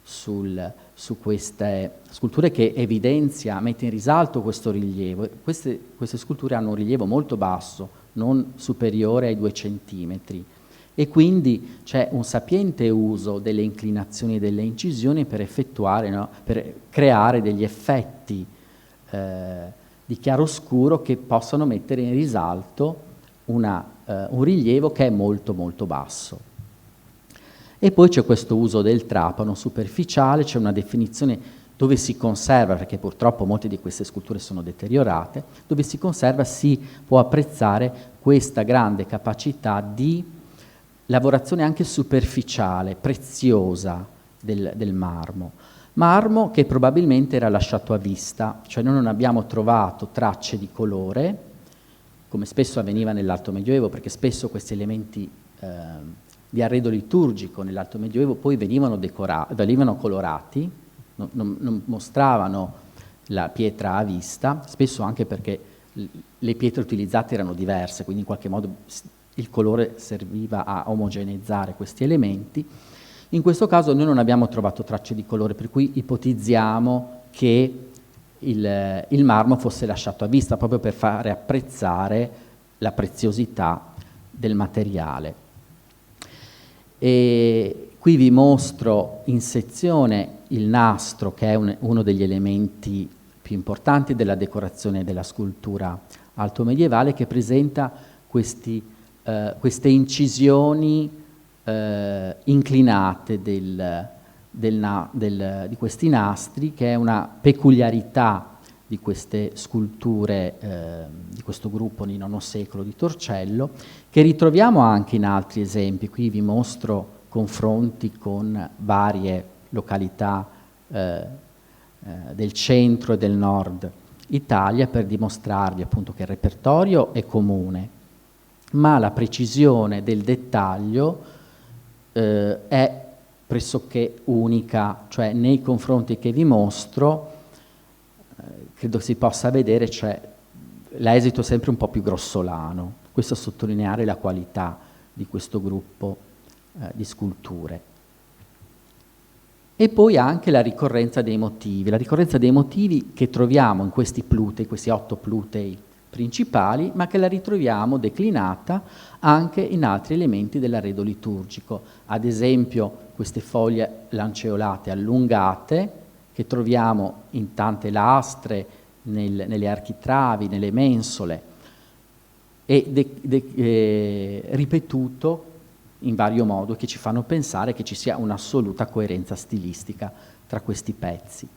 su queste sculture che evidenzia, mette in risalto questo rilievo. Queste sculture hanno un rilievo molto basso, non superiore ai 2 centimetri, e quindi c'è un sapiente uso delle inclinazioni e delle incisioni per effettuare, no, per creare degli effetti di chiaroscuro che possono mettere in risalto un rilievo che è molto molto basso. E poi c'è questo uso del trapano superficiale, c'è una definizione dove si conserva, perché purtroppo molte di queste sculture sono deteriorate, dove si conserva si può apprezzare questa grande capacità di lavorazione anche superficiale, preziosa del marmo. Marmo che probabilmente era lasciato a vista, cioè noi non abbiamo trovato tracce di colore, come spesso avveniva nell'Alto Medioevo, perché spesso questi elementi di arredo liturgico nell'Alto Medioevo poi venivano colorati, non mostravano la pietra a vista, spesso anche perché le pietre utilizzate erano diverse, quindi in qualche modo il colore serviva a omogeneizzare questi elementi. In questo caso noi non abbiamo trovato tracce di colore, per cui ipotizziamo che il marmo fosse lasciato a vista proprio per fare apprezzare la preziosità del materiale. E qui vi mostro in sezione il nastro, che è uno degli elementi più importanti della decorazione della scultura altomedievale, che presenta queste incisioni inclinate di questi nastri, che è una peculiarità di queste sculture di questo gruppo di IX secolo di Torcello, che ritroviamo anche in altri esempi. Qui vi mostro confronti con varie località del centro e del nord Italia, per dimostrarvi appunto che il repertorio è comune, ma la precisione del dettaglio è pressoché unica, cioè nei confronti che vi mostro credo si possa vedere, cioè l'esito è sempre un po' più grossolano, questo a sottolineare la qualità di questo gruppo di sculture. E poi anche la ricorrenza dei motivi che troviamo in questi plutei, questi 8 plutei principali, ma che la ritroviamo declinata anche in altri elementi dell'arredo liturgico, ad esempio queste foglie lanceolate allungate che troviamo in tante lastre, nelle architravi, nelle mensole, e ripetuto in vario modo, che ci fanno pensare che ci sia un'assoluta coerenza stilistica tra questi pezzi.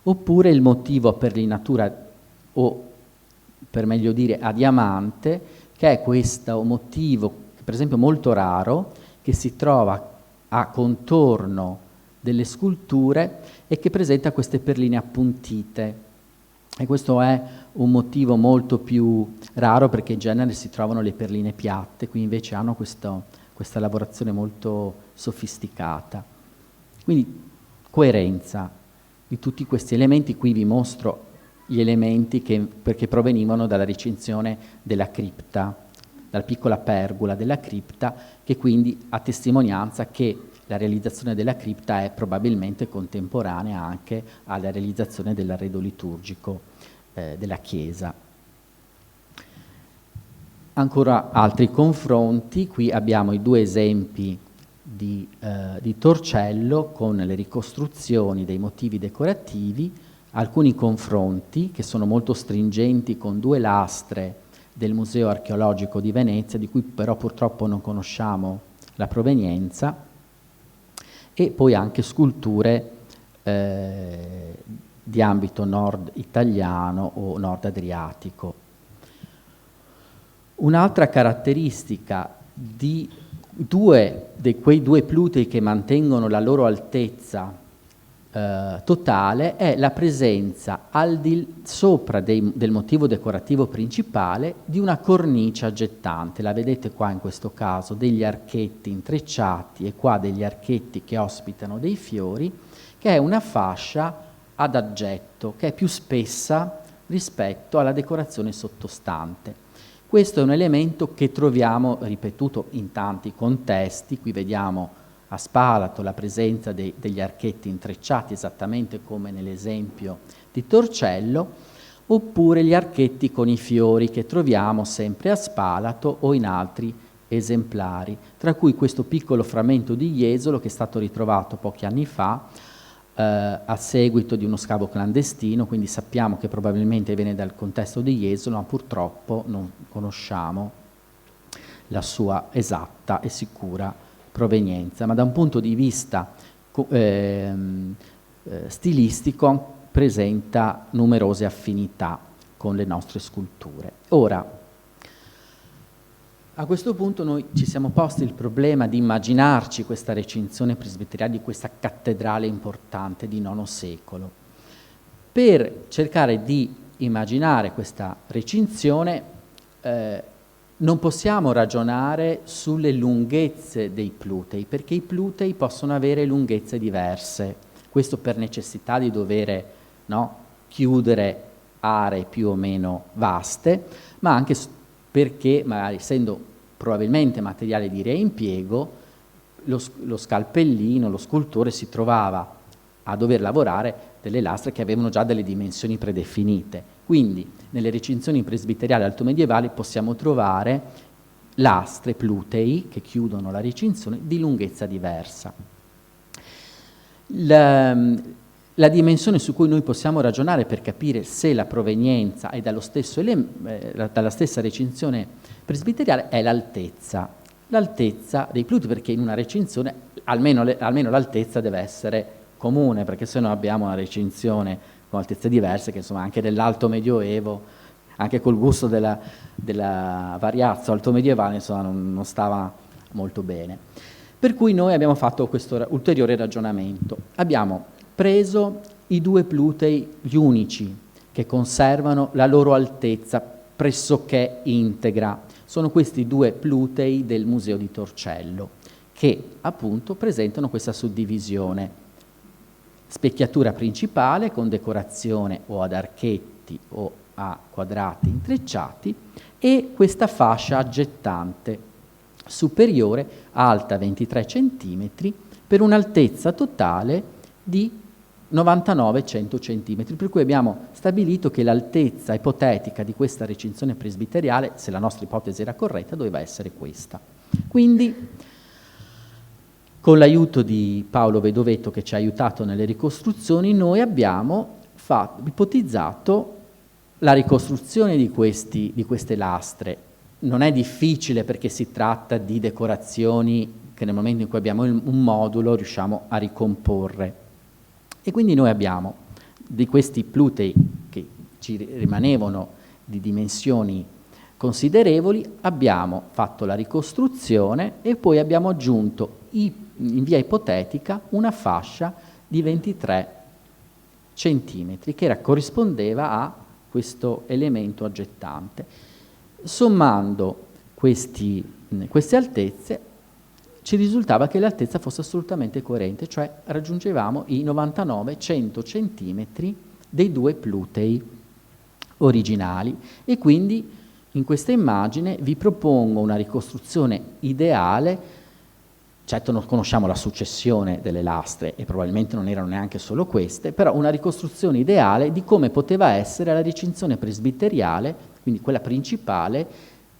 Oppure il motivo a perlinatura, o per meglio dire a diamante, che è questo motivo, per esempio molto raro, che si trova a contorno delle sculture e che presenta queste perline appuntite. E questo è un motivo molto più raro, perché in genere si trovano le perline piatte, qui invece hanno questa lavorazione molto sofisticata. Quindi coerenza di tutti questi elementi. Qui vi mostro gli elementi perché provenivano dalla recinzione della cripta, dalla piccola pergola della cripta, che quindi ha testimonianza che la realizzazione della cripta è probabilmente contemporanea anche alla realizzazione dell'arredo liturgico della chiesa. Ancora altri confronti, qui abbiamo i 2 esempi di Torcello con le ricostruzioni dei motivi decorativi, alcuni confronti che sono molto stringenti con 2 lastre del Museo Archeologico di Venezia, di cui però purtroppo non conosciamo la provenienza, e poi anche sculture di ambito nord italiano o nord adriatico. Un'altra caratteristica di quei due plutei che mantengono la loro altezza totale è la presenza al di sopra del motivo decorativo principale di una cornice aggettante. La vedete qua in questo caso, degli archetti intrecciati e qua degli archetti che ospitano dei fiori, che è una fascia ad aggetto che è più spessa rispetto alla decorazione sottostante. Questo è un elemento che troviamo ripetuto in tanti contesti. Qui vediamo a Spalato la presenza degli archetti intrecciati, esattamente come nell'esempio di Torcello, oppure gli archetti con i fiori che troviamo sempre a Spalato o in altri esemplari, tra cui questo piccolo frammento di Jesolo che è stato ritrovato pochi anni fa a seguito di uno scavo clandestino, quindi sappiamo che probabilmente viene dal contesto di Jesolo, ma purtroppo non conosciamo la sua esatta e sicura provenienza, ma da un punto di vista stilistico presenta numerose affinità con le nostre sculture. Ora, a questo punto noi ci siamo posti il problema di immaginarci questa recinzione presbiteriale di questa cattedrale importante di IX secolo. Per cercare di immaginare questa recinzione non possiamo ragionare sulle lunghezze dei plutei, perché i plutei possono avere lunghezze diverse, questo per necessità di dover chiudere aree più o meno vaste, ma anche perché, magari essendo probabilmente materiale di reimpiego, lo scalpellino, lo scultore si trovava a dover lavorare delle lastre che avevano già delle dimensioni predefinite. Quindi nelle recinzioni presbiteriali altomedievali possiamo trovare lastre, plutei, che chiudono la recinzione di lunghezza diversa. La dimensione su cui noi possiamo ragionare per capire se la provenienza è dalla stessa recinzione presbiteriale è l'altezza dei plutei, perché in una recinzione almeno l'altezza deve essere comune, perché se no abbiamo una recinzione con altezze diverse che insomma anche nell'alto medioevo, anche col gusto della variazzo alto medievale, insomma non stava molto bene. Per cui noi abbiamo fatto questo ulteriore ragionamento. Abbiamo preso i due plutei, gli unici, che conservano la loro altezza pressoché integra. Sono questi due plutei del Museo di Torcello, che appunto presentano questa suddivisione. Specchiatura principale con decorazione o ad archetti o a quadrati intrecciati e questa fascia aggettante superiore, alta 23 cm, per un'altezza totale di 99-100 cm, per cui abbiamo stabilito che l'altezza ipotetica di questa recinzione presbiteriale, se la nostra ipotesi era corretta, doveva essere questa. Quindi, con l'aiuto di Paolo Vedovetto che ci ha aiutato nelle ricostruzioni, noi abbiamo ipotizzato la ricostruzione di queste lastre. Non è difficile perché si tratta di decorazioni che nel momento in cui abbiamo un modulo riusciamo a ricomporre. E quindi noi abbiamo di questi plutei che ci rimanevano di dimensioni considerevoli, abbiamo fatto la ricostruzione e poi abbiamo aggiunto in via ipotetica una fascia di 23 centimetri che corrispondeva a questo elemento aggettante. Sommando queste altezze ci risultava che l'altezza fosse assolutamente coerente, cioè raggiungevamo i 99-100 centimetri dei due plutei originali e quindi in questa immagine vi propongo una ricostruzione ideale. Certo non conosciamo la successione delle lastre e probabilmente non erano neanche solo queste, però una ricostruzione ideale di come poteva essere la recinzione presbiteriale, quindi quella principale,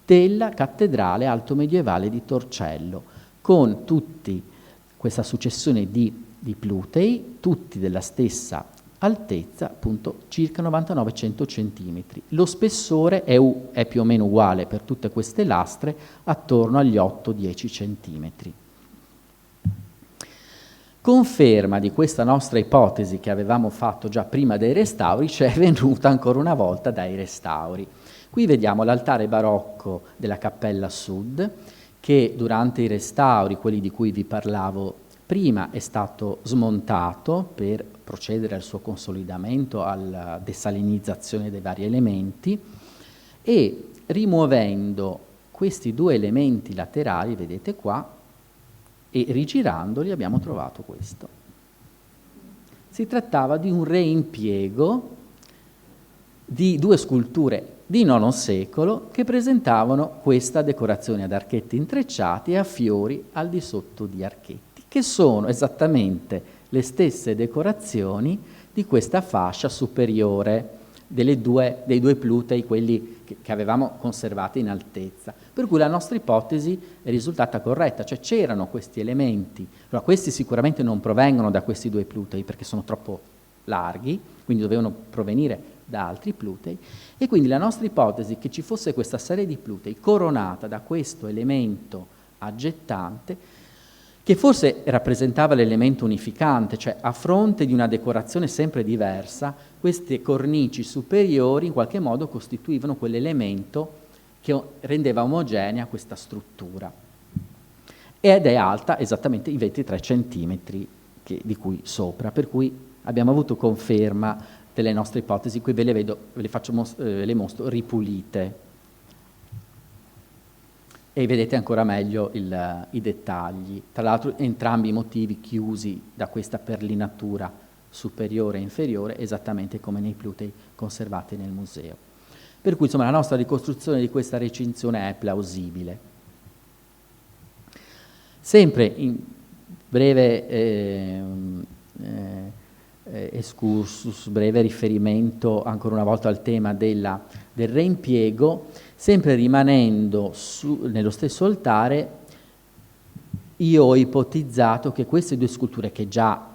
della cattedrale altomedievale di Torcello, con tutti questa successione di plutei, tutti della stessa altezza, appunto circa 99-100 centimetri. Lo spessore è più o meno uguale per tutte queste lastre, attorno agli 8-10 centimetri. Conferma di questa nostra ipotesi che avevamo fatto già prima dei restauri ci è venuta ancora una volta dai restauri. Qui vediamo l'altare barocco della Cappella Sud, che durante i restauri, quelli di cui vi parlavo prima, è stato smontato per procedere al suo consolidamento, alla desalinizzazione dei vari elementi, e rimuovendo questi due elementi laterali, vedete qua, e rigirandoli abbiamo trovato questo. Si trattava di un reimpiego di due sculture di IX secolo che presentavano questa decorazione ad archetti intrecciati e a fiori al di sotto di archetti, che sono esattamente le stesse decorazioni di questa fascia superiore dei due plutei, quelli che avevamo conservati in altezza. Per cui la nostra ipotesi è risultata corretta, cioè c'erano questi elementi. Allora, questi sicuramente non provengono da questi due plutei perché sono troppo larghi, quindi dovevano provenire da altri plutei, e quindi la nostra ipotesi che ci fosse questa serie di plutei coronata da questo elemento aggettante, che forse rappresentava l'elemento unificante, cioè a fronte di una decorazione sempre diversa, queste cornici superiori in qualche modo costituivano quell'elemento che rendeva omogenea questa struttura. Ed è alta esattamente i 23 centimetri di cui sopra, per cui abbiamo avuto conferma delle nostre ipotesi. Qui ve le mostro ripulite. E vedete ancora meglio i dettagli. Tra l'altro entrambi i motivi chiusi da questa perlinatura superiore e inferiore, esattamente come nei plutei conservati nel museo. Per cui insomma la nostra ricostruzione di questa recinzione è plausibile. Sempre in breve excursus, breve riferimento ancora una volta al tema del reimpiego, sempre rimanendo nello stesso altare, io ho ipotizzato che queste due sculture, che già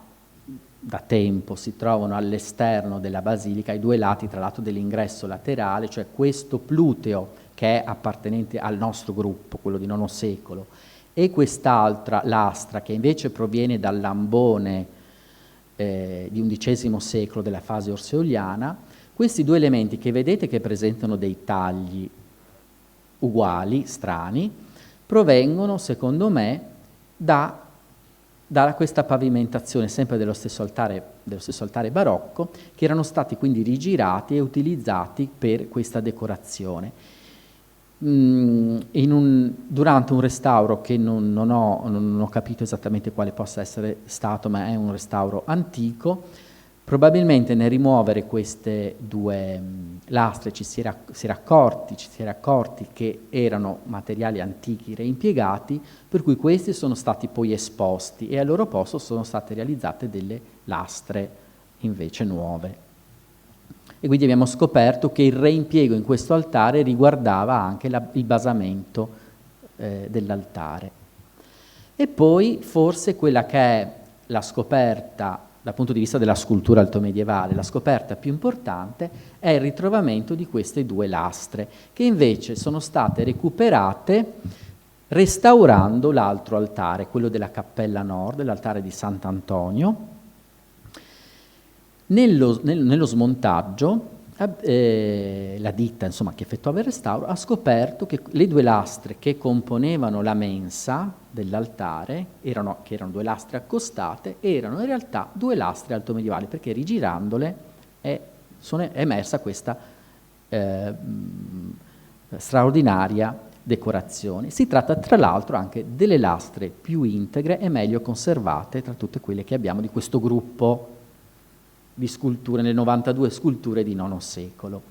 da tempo si trovano all'esterno della basilica, ai due lati tra l'altro dell'ingresso laterale, cioè questo pluteo che è appartenente al nostro gruppo, quello di IX secolo, e quest'altra lastra che invece proviene dal lambone di XI secolo della fase orseoliana, questi due elementi che vedete che presentano dei tagli uguali, strani, provengono secondo me da questa pavimentazione sempre dello stesso altare barocco, che erano stati quindi rigirati e utilizzati per questa decorazione. Durante un restauro che non ho capito esattamente quale possa essere stato, ma è un restauro antico, probabilmente nel rimuovere queste due lastre ci si era accorti che erano materiali antichi reimpiegati, per cui questi sono stati poi esposti e al loro posto sono state realizzate delle lastre invece nuove. E quindi abbiamo scoperto che il reimpiego in questo altare riguardava anche il basamento dell'altare. E poi forse quella che è la scoperta dal punto di vista della scultura altomedievale, la scoperta più importante è il ritrovamento di queste due lastre, che invece sono state recuperate restaurando l'altro altare, quello della Cappella Nord, l'altare di Sant'Antonio. Nello smontaggio, la ditta che effettuava il restauro ha scoperto che le due lastre che componevano la mensa dell'altare, che erano due lastre accostate, erano in realtà due lastre altomedievali, perché rigirandole è emersa questa straordinaria decorazione. Si tratta tra l'altro anche delle lastre più integre e meglio conservate tra tutte quelle che abbiamo di questo gruppo di sculture, nelle 92 sculture di IX secolo.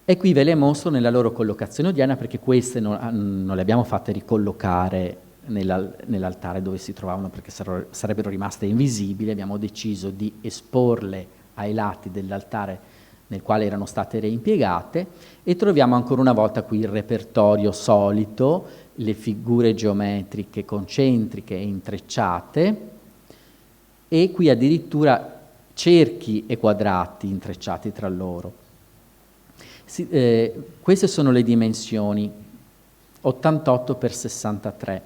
E qui ve le mostro nella loro collocazione odierna, perché queste non le abbiamo fatte ricollocare nell'altare dove si trovavano, perché sarebbero rimaste invisibili. Abbiamo deciso di esporle ai lati dell'altare nel quale erano state reimpiegate, e troviamo ancora una volta qui il repertorio solito, le figure geometriche concentriche e intrecciate, e qui addirittura cerchi e quadrati intrecciati tra loro. Queste sono le dimensioni, 88 x 63.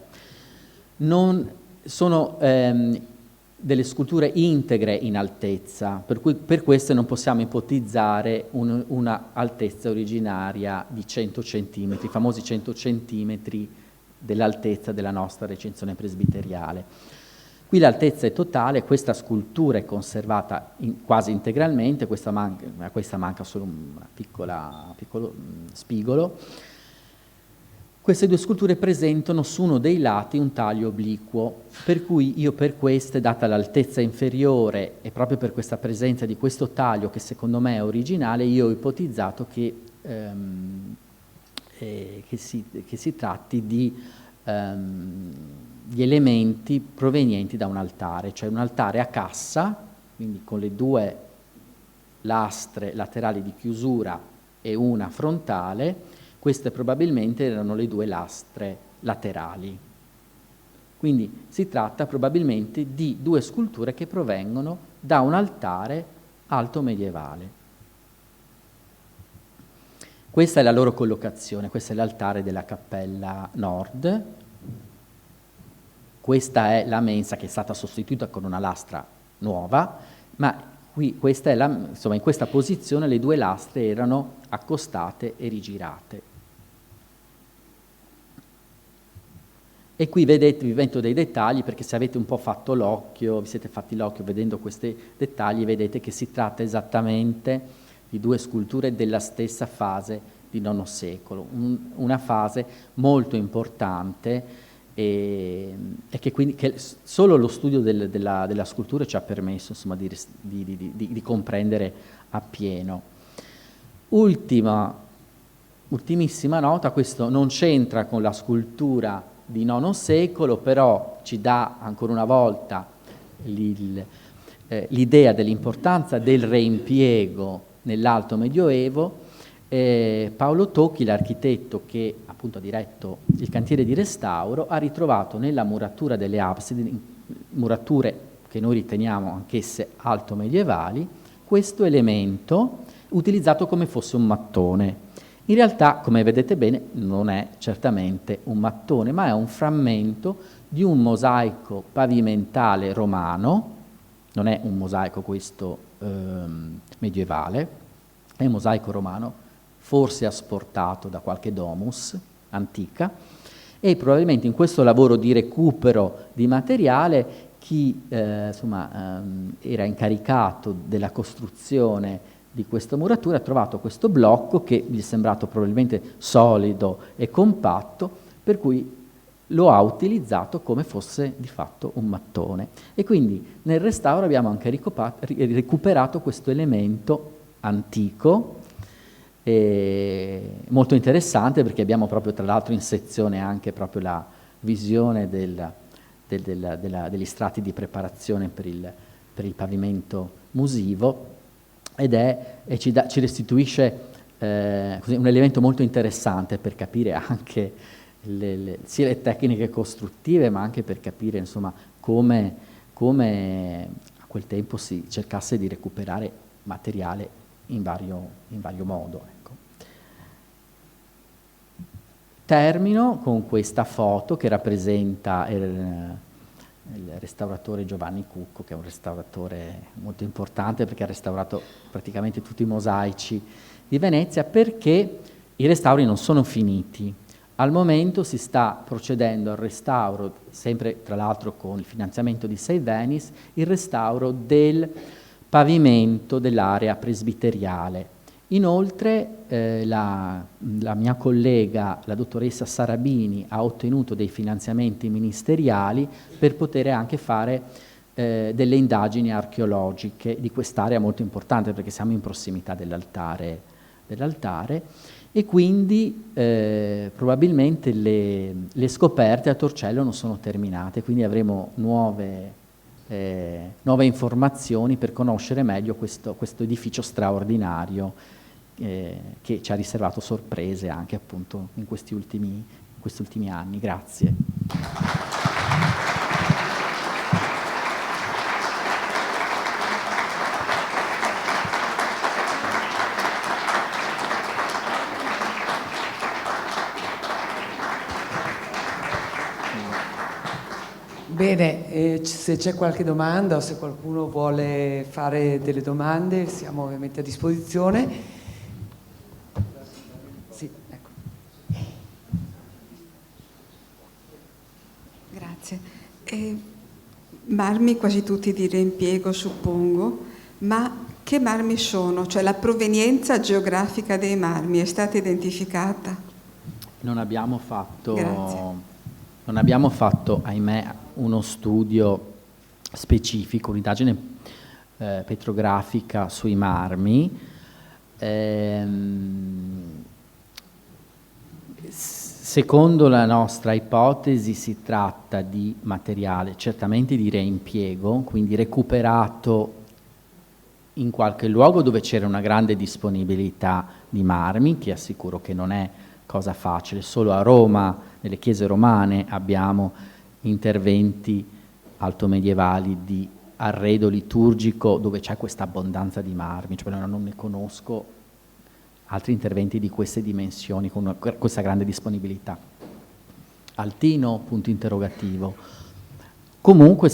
delle sculture integre in altezza, per cui per questo non possiamo ipotizzare una altezza originaria di 100 cm, i famosi 100 cm dell'altezza della nostra recinzione presbiteriale. Qui l'altezza è totale, questa scultura è conservata quasi integralmente, questa manca solo un piccolo spigolo. Queste due sculture presentano su uno dei lati un taglio obliquo, per cui io per queste, data l'altezza inferiore e proprio per questa presenza di questo taglio che secondo me è originale, io ho ipotizzato che si tratti di elementi provenienti da un altare, cioè un altare a cassa, quindi con le due lastre laterali di chiusura e una frontale. Queste probabilmente erano le due lastre laterali. Quindi si tratta probabilmente di due sculture che provengono da un altare alto medievale. Questa è la loro collocazione, questo è l'altare della cappella nord. Questa è la mensa che è stata sostituita con una lastra nuova, ma qui insomma, in questa posizione le due lastre erano accostate e rigirate. E qui vedete, vi metto dei dettagli perché se avete un po' fatto l'occhio, vi siete fatti l'occhio vedendo questi dettagli, vedete che si tratta esattamente di due sculture della stessa fase di IX secolo, una fase molto importante e che solo lo studio della scultura ci ha permesso, insomma, di comprendere appieno. Ultimissima nota, questo non c'entra con la scultura di IX secolo, però ci dà ancora una volta l'idea dell'importanza del reimpiego nell'Alto Medioevo. Paolo Tocchi, l'architetto che appunto ha diretto il cantiere di restauro, ha ritrovato nella muratura delle absidi, murature che noi riteniamo anch'esse alto medievali, questo elemento utilizzato come fosse un mattone. In realtà, come vedete bene, non è certamente un mattone, ma è un frammento di un mosaico pavimentale romano, non è un mosaico questo medievale, è un mosaico romano, forse asportato da qualche domus antica, e probabilmente in questo lavoro di recupero di materiale chi era incaricato della costruzione di questa muratura ha trovato questo blocco che gli è sembrato probabilmente solido e compatto, per cui lo ha utilizzato come fosse di fatto un mattone. E quindi nel restauro abbiamo anche recuperato questo elemento antico, molto interessante, perché abbiamo proprio tra l'altro in sezione anche proprio la visione degli strati di preparazione per il pavimento musivo, e ci restituisce un elemento molto interessante per capire anche sia le tecniche costruttive, ma anche per capire insomma come a quel tempo si cercasse di recuperare materiale in vario modo. Ecco. Termino con questa foto che rappresenta il restauratore Giovanni Cucco, che è un restauratore molto importante perché ha restaurato praticamente tutti i mosaici di Venezia, perché i restauri non sono finiti. Al momento si sta procedendo al restauro, sempre tra l'altro con il finanziamento di Save Venice, il restauro del pavimento dell'area presbiteriale. Inoltre la mia collega, la dottoressa Sarabini, ha ottenuto dei finanziamenti ministeriali per poter anche fare delle indagini archeologiche di quest'area molto importante, perché siamo in prossimità dell'altare, e quindi probabilmente le scoperte a Torcello non sono terminate, quindi avremo nuove informazioni per conoscere meglio questo edificio straordinario che ci ha riservato sorprese anche appunto in questi ultimi anni. Grazie. Bene, se c'è qualche domanda o se qualcuno vuole fare delle domande siamo ovviamente a disposizione. Sì, ecco. Grazie. Marmi quasi tutti di reimpiego, suppongo, ma che marmi sono? Cioè la provenienza geografica dei marmi è stata identificata? Non abbiamo fatto, ahimè, uno studio specifico, un'indagine petrografica sui marmi. Secondo la nostra ipotesi si tratta di materiale certamente di reimpiego, quindi recuperato in qualche luogo dove c'era una grande disponibilità di marmi, che assicuro che non è cosa facile. Solo a Roma, nelle chiese romane, abbiamo interventi altomedievali di arredo liturgico dove c'è questa abbondanza di marmi, cioè non ne conosco altri interventi di queste dimensioni con questa grande disponibilità. Altino, punto interrogativo. Comunque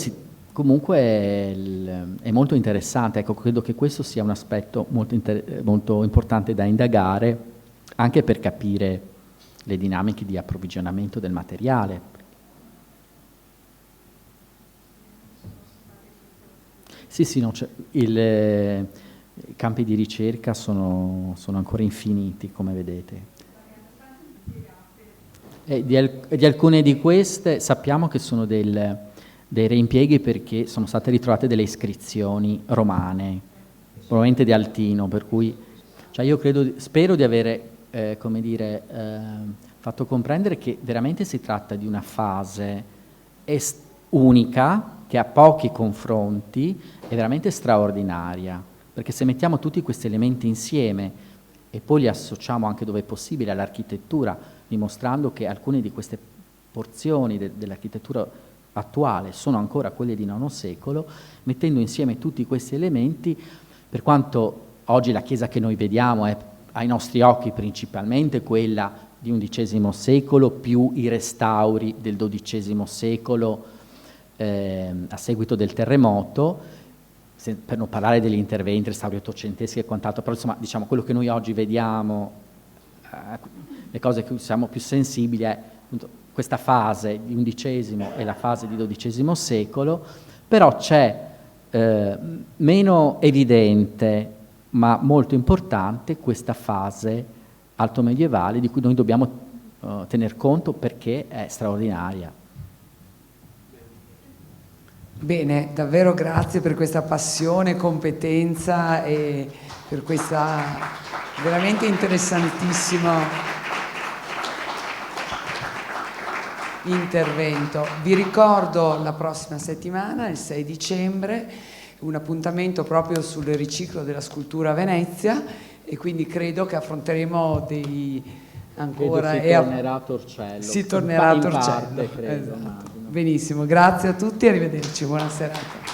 è molto interessante, ecco, credo che questo sia un aspetto molto importante da indagare, anche per capire le dinamiche di approvvigionamento del materiale. Sì, no, i campi di ricerca sono ancora infiniti, come vedete. Di alcune di queste sappiamo che sono dei reimpieghi perché sono state ritrovate delle iscrizioni romane, probabilmente di Altino, per cui cioè io spero di avere fatto comprendere che veramente si tratta di una fase unica, che ha pochi confronti, è veramente straordinaria, perché se mettiamo tutti questi elementi insieme e poi li associamo anche dove è possibile all'architettura, dimostrando che alcune di queste porzioni dell'architettura attuale sono ancora quelle di IX secolo, mettendo insieme tutti questi elementi, per quanto oggi la chiesa che noi vediamo è ai nostri occhi principalmente quella di XI secolo più i restauri del XII secolo a seguito del terremoto, per non parlare degli interventi, restauri ottocenteschi e quant'altro, però insomma diciamo quello che noi oggi vediamo, le cose che siamo più sensibili è appunto questa fase di XI e la fase di XII secolo, però c'è meno evidente ma molto importante questa fase altomedievale di cui noi dobbiamo tener conto perché è straordinaria. Bene, davvero grazie per questa passione, competenza e per questa veramente interessantissimo intervento. Vi ricordo la prossima settimana, il 6 dicembre, un appuntamento proprio sul riciclo della scultura a Venezia e quindi credo che affronteremo ancora... Si tornerà a Torcello. Si tornerà a Torcello. Parte, credo, esatto. Benissimo, grazie a tutti e arrivederci, buona serata.